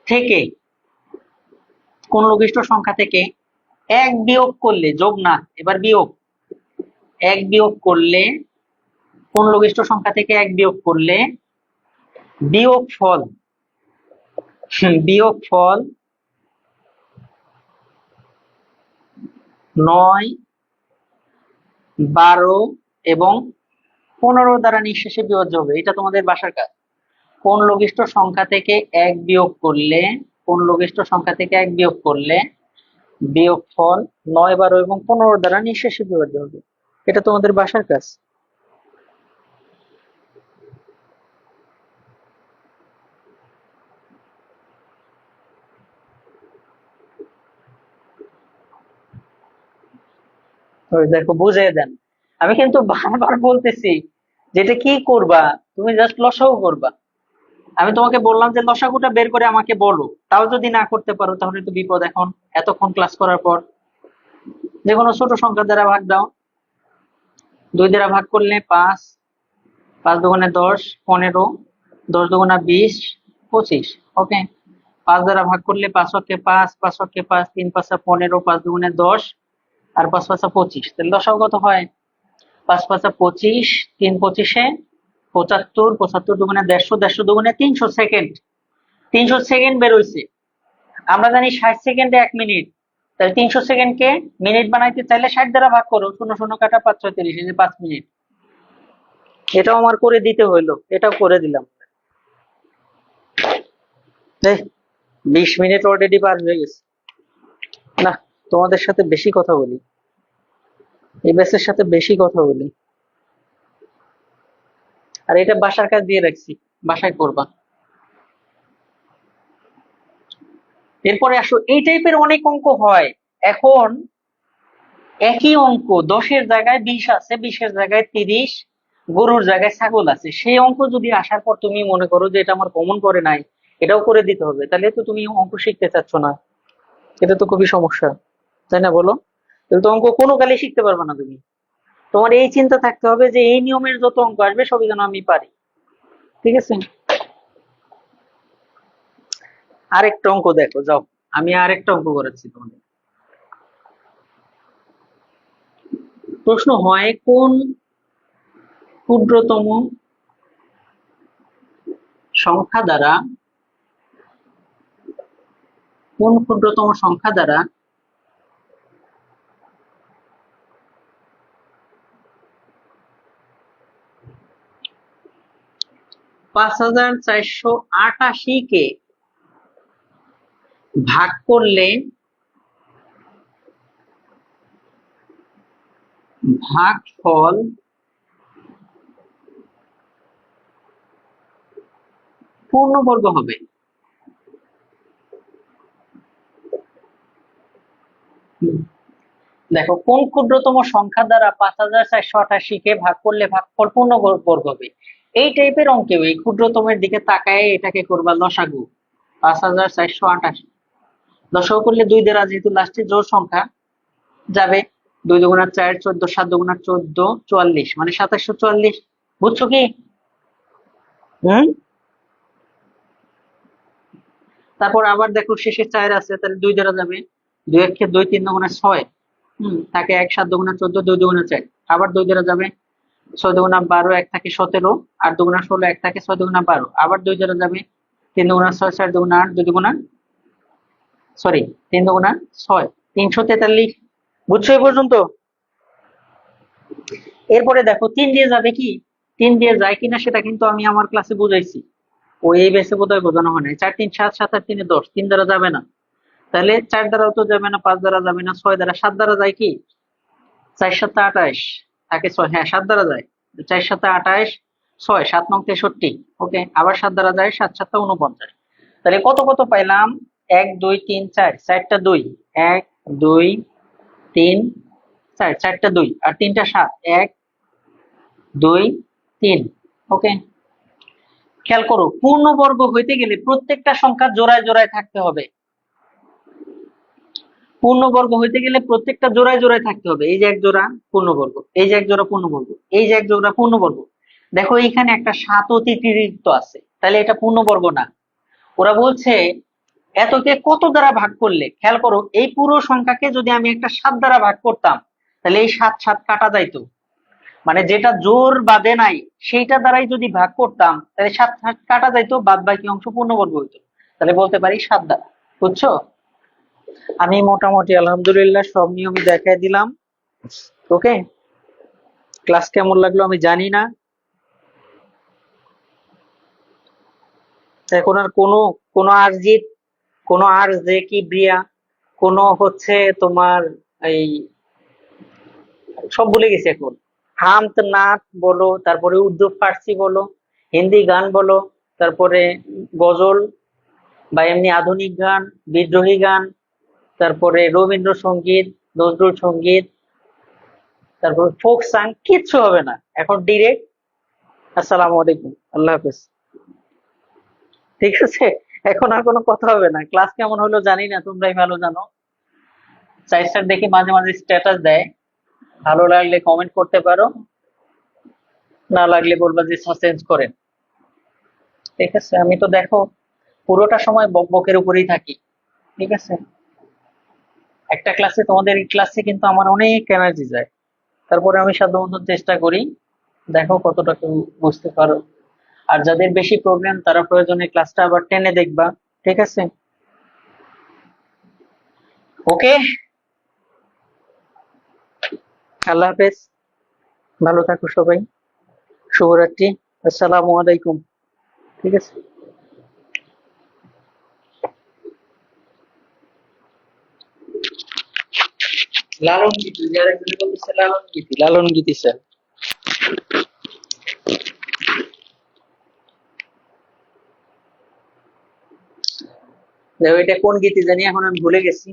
থেকে, কোন লঘিষ্ঠ সংখ্যা থেকে এক বিয়োগ করলে, যোগ না এবার বিয়োগ, এক বিয়োগ করলে, কোন লঘিষ্ঠ সংখ্যা থেকে এক বিয়োগ করলে বিয়োগ ফল, বিয়োগ ফল 9, 12 এবং 15 দ্বারা নিঃশেষে বিভাজ্য হবে। এটা তোমাদের বাসার কাজ। কোন লঘিষ্ঠ সংখ্যা থেকে এক বিয়োগ করলে, কোন লঘিষ্ঠ সংখ্যা থেকে এক বিয়োগ করলে বিয়োগফল 9, 12 এবং 15 দ্বারা নিঃশেষে বিভাজ্য হবে। এটা তোমাদের বাসার কাজ। ওই দেখো বুঝিয়ে দেন। আমি কিন্তু বারবার বলতেছি যেটা কি করবা, তুমি জাস্ট লসাগু করবা। আমি তোমাকে বললাম যে লসাগুটা বের করে আমাকে বলো, তাও যদি না করতে পারো তাহলে তো বিপদ এখন। এতক্ষণ ক্লাস করার পর যে কোনো ছোট সংখ্যা দ্বারা ভাগ দাও। 2 দ্বারা ভাগ করলে 5, 5 দুগুণে 10, 15, 10 দুগুণা 20, 25। ওকে, 5 দ্বারা ভাগ করলে 5 অক্ষে 5, 5 অক্ষে 5, 3 5 15, 5 দুগুণে 10, আর 5 5 25। তাহলে লসাগু কত হয়? 5 5 25, 3 25-এ 75, 75 দুগুণে 150, 150 দুগুণে 300 সেকেন্ড। 300 সেকেন্ড বের হইছে। আমরা জানি 60 সেকেন্ডে 1 মিনিট। তাহলে 300 সেকেন্ডকে মিনিট বানাইতে চাইলে 60 দ্বারা ভাগ করো, 0 0 কাটা 5 6 30, এই যে 5 মিনিট। এটাও আমার করে দিতে হইলো, এটাও করে দিলাম। 20 মিনিট অলরেডি পার হয়ে গেছে। না, তোমাদের সাথে বেশি কথা বলি, এই ব্যাচের সাথে বেশি কথা বলি। আর এটা বাসার কাজ দিয়ে রাখছি, বাসায় করবা। এরপরে আসো, এই টাইপের অনেক অঙ্ক হয়। এখন একই অঙ্ক 10-এর জায়গায় 20 আছে, 20-এর জায়গায় 30, গরুর জায়গায় ছাগল আছে। সেই অঙ্ক যদি আসার পর তুমি মনে করো যে এটা আমার কমন করে নাই, এটাও করে দিতে হবে, তাহলে তো তুমি অঙ্ক শিখতে চাচ্ছ না। এটা তো খুবই সমস্যা, তাই না বলো? তাহলে তো অঙ্ক কোনো কালে শিখতে পারবে না তুমি। তোমার এই চিন্তা থাকতে হবে যে এই নিয়মের যত অঙ্ক আসবে সবই যেন আমি পারি। ঠিক আছে, আরেকটা অঙ্ক দেখো, যাও। আমি আরেকটা অঙ্ক করেছি তোমাদের। প্রশ্ন হয়, ক্ষুদ্রতম সংখ্যা দ্বারা কোন ক্ষুদ্রতম সংখ্যা দ্বারা 5488 কে ভাগ করলে ভাগফল পূর্ণবর্গ হবে। দেখো, কোন ক্ষুদ্রতম সংখ্যা দ্বারা 5488-কে ভাগ করলে ভাগফল পূর্ণবর্গ হবে। এই টাইপের অঙ্কেও এই ক্ষুদ্রতমের দিকে তাকায় এটাকে করবা লসাগু। 5488 লসাগু করলে 2 দ্বারা, যেহেতু লাস্টে জোড় সংখ্যা যাবে, 2 দুগুণা 4, 14, 7 দুগুণা 14, 44, মানে 2744। বুঝছো কি? হুম। তারপর আবার দেখো শেষে 4 আছে, তাহলে 2 দ্বারা যাবে, 2 একে 2, 3 দুগুণা 6, থাকে 1, 7 দুগুণা 14, 2 দুগুণা 4, আবার 2 দ্বারা যাবে, 6 দুগুণা 12, 1 থাকে 17, 8 দুগুণা 16, 1 থাকে 6 দুগুণা 12, আবার 2 দ্বারা যাবে, 3 দুগুণা 6, 4 দুগুণা 8, 2 দুগুণা, সরি, 3 দুগুণা 6, 343। বুঝছো এই পর্যন্ত? এরপরে দেখো 3 দিয়ে যাবে কি, 3 দিয়ে যায় কিনা সেটা কিন্তু আমি আমার ক্লাসে বুঝাইছি। ওই এই বেসে বোধহয় বোঝানো হয় নাই। 4 3 7, 7 আর 3 10, 3 দ্বারা যাবে না। তাহলে 4 দ্বারাও তো যাবে না, 5 দ্বারা যাবে না, 6 দ্বারা, 7 দ্বারা যায় কি, 4 7 28 থাকে 6, হ্যাঁ 7 দ্বারা যায়, 4 7 28, 6 7 9 63। ওকে, আবার 7 দ্বারা যায়, 7 7 49। তাহলে কত কত পাইলাম? 1 2 3 4, 4টা 2, 1 2 3 4, 4টা 2 আর 3টা 7, 1 2 3। ওকে, খেয়াল করো, পূর্ণবর্গ হইতে গেলে প্রত্যেকটা সংখ্যা জোড়ায় জোড়ায় থাকতে হবে। পূর্ণবর্গ হইতে গেলে প্রত্যেকটা জোড়ায় জোড়ায় থাকতে হবে। এই যে এক জোড়া পূর্ণবর্গ, এই যে এক জোড়া পূর্ণবর্গ, এই যে এক জোড়া পূর্ণবর্গ। দেখো এখানে একটা 7 অতিরিক্ত আছে, তাহলে এটা পূর্ণবর্গ না। ওরা বলছে এতকে কত দ্বারা ভাগ করলে, খেয়াল করো, এই পুরো সংখ্যাকে যদি আমি একটা 7 দ্বারা ভাগ করতাম, তাহলে এই 7 7 কাটা যাইতো, মানে যেটা জোর বাদে নাই সেইটা দ্বারাই যদি ভাগ করতাম তাহলে 7 7 কাটা যাইতো, বাদ বাকি অংশ পূর্ণবর্গ হইতো। তাহলে বলতে পারি 7 দ্বারা। বুঝছো? আমি মোটামুটি আলহামদুলিল্লাহ সব নিয়মই দেখাই দিলাম। ওকে, ক্লাস কেমন লাগলো আমি জানি না। এখন আর কোনো কোনো আরজিত, কোনো আর যে কি ব্রিয়া, কোনো হচ্ছে তোমার এই সব ভুলে গেছি এখন। হামদ নাত বলো, তারপরে উর্দু ফার্সি বলো, হিন্দি গান বলো, তারপরে গজল বা এমনি আধুনিক গান, বিদ্রোহী গান, তারপরে রবীন্দ্রসঙ্গীত, নজরুল সঙ্গীত, তারপর ফোক সাং, কিচ্ছু হবে না। এখন ডিরেক্ট আসসালামু আলাইকুম, আল্লাহ হাফেজ। ঠিক আছে, এখন আর কোনো কথা হবে না। ক্লাস কেমন হলো জানি না, তোমরাই ভালো জানো। স্যার দেখি মাঝে মাঝে স্ট্যাটাস দেয়, ভালো লাগলে কমেন্ট করতে পারো, না লাগলে বলবা যে সাসপেন্স করেন। ঠিক আছে, আমি তো দেখো পুরোটা সময় বকবকের উপরেই থাকি। ঠিক আছে, একটা ক্লাসে, তোমাদের ক্লাসে কিন্তু আমার অনেক এনার্জি যায়, তারপরে আমি সাধ্যমতো চেষ্টা করি। দেখো কতটা কেউ বুঝতে পারো। আর যাদের বেশি প্রবলেম তারা প্রয়োজনে ক্লাসটা আবার টেনে দেখবা। ঠিক আছে, ওকে, আল্লাহ হাফেজ, ভালো থাকো সবাই, শুভরাত্রি, আসসালামু আলাইকুম। ঠিক আছে। লালন গীতি, যারা এগুলো বলতেছে লালন গীতি, লালন গীতি স্যার। দেখো এটা কোন গীতি জানি, এখন আমি ভুলে গেছি।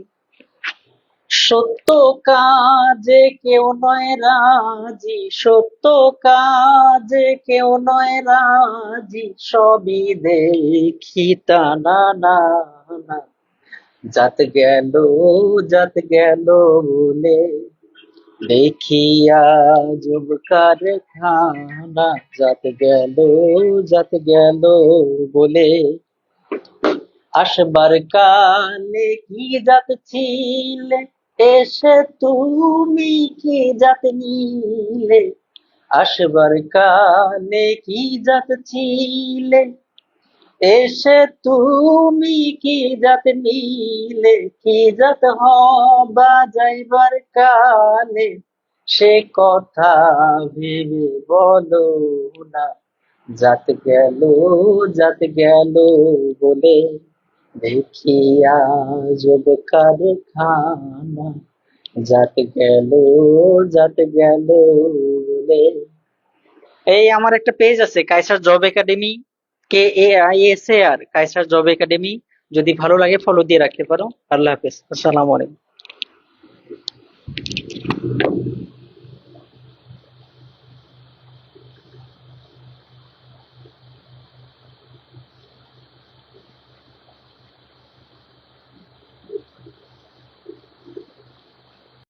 সত্য কাজে কেউ নয় রাজি, সত্য কাজে কেউ নয় রাজি, সবই দেখি তা না না না, জাত গেল, জাত গেল বলে, দেখিয়া যুব কারখানা, জাত গেল, জাত গেল বলে, আসবার কালে কি জাত ছিলে, এসে তুমি কি জাত নিলে, আসবার কালে কি জাত ছিলে, এসে তুমি কি জাত নিলে, কি জাত হবা যাইবার কালে, সে কথা ভেবে বলো না, জাত গেল, জাত গেল বলে, দেখিয়া যুব কারখানা, জাত গেল, জাত গেল বলে। এই আমার একটা পেজ আছে, Kaisar job academy, KAISAR, Kaisar job academy. যদি ভালো লাগে ফলো দিয়ে রাখতে পারো। আল্লাহ হাফেজ, আসসালামু আলাইকুম।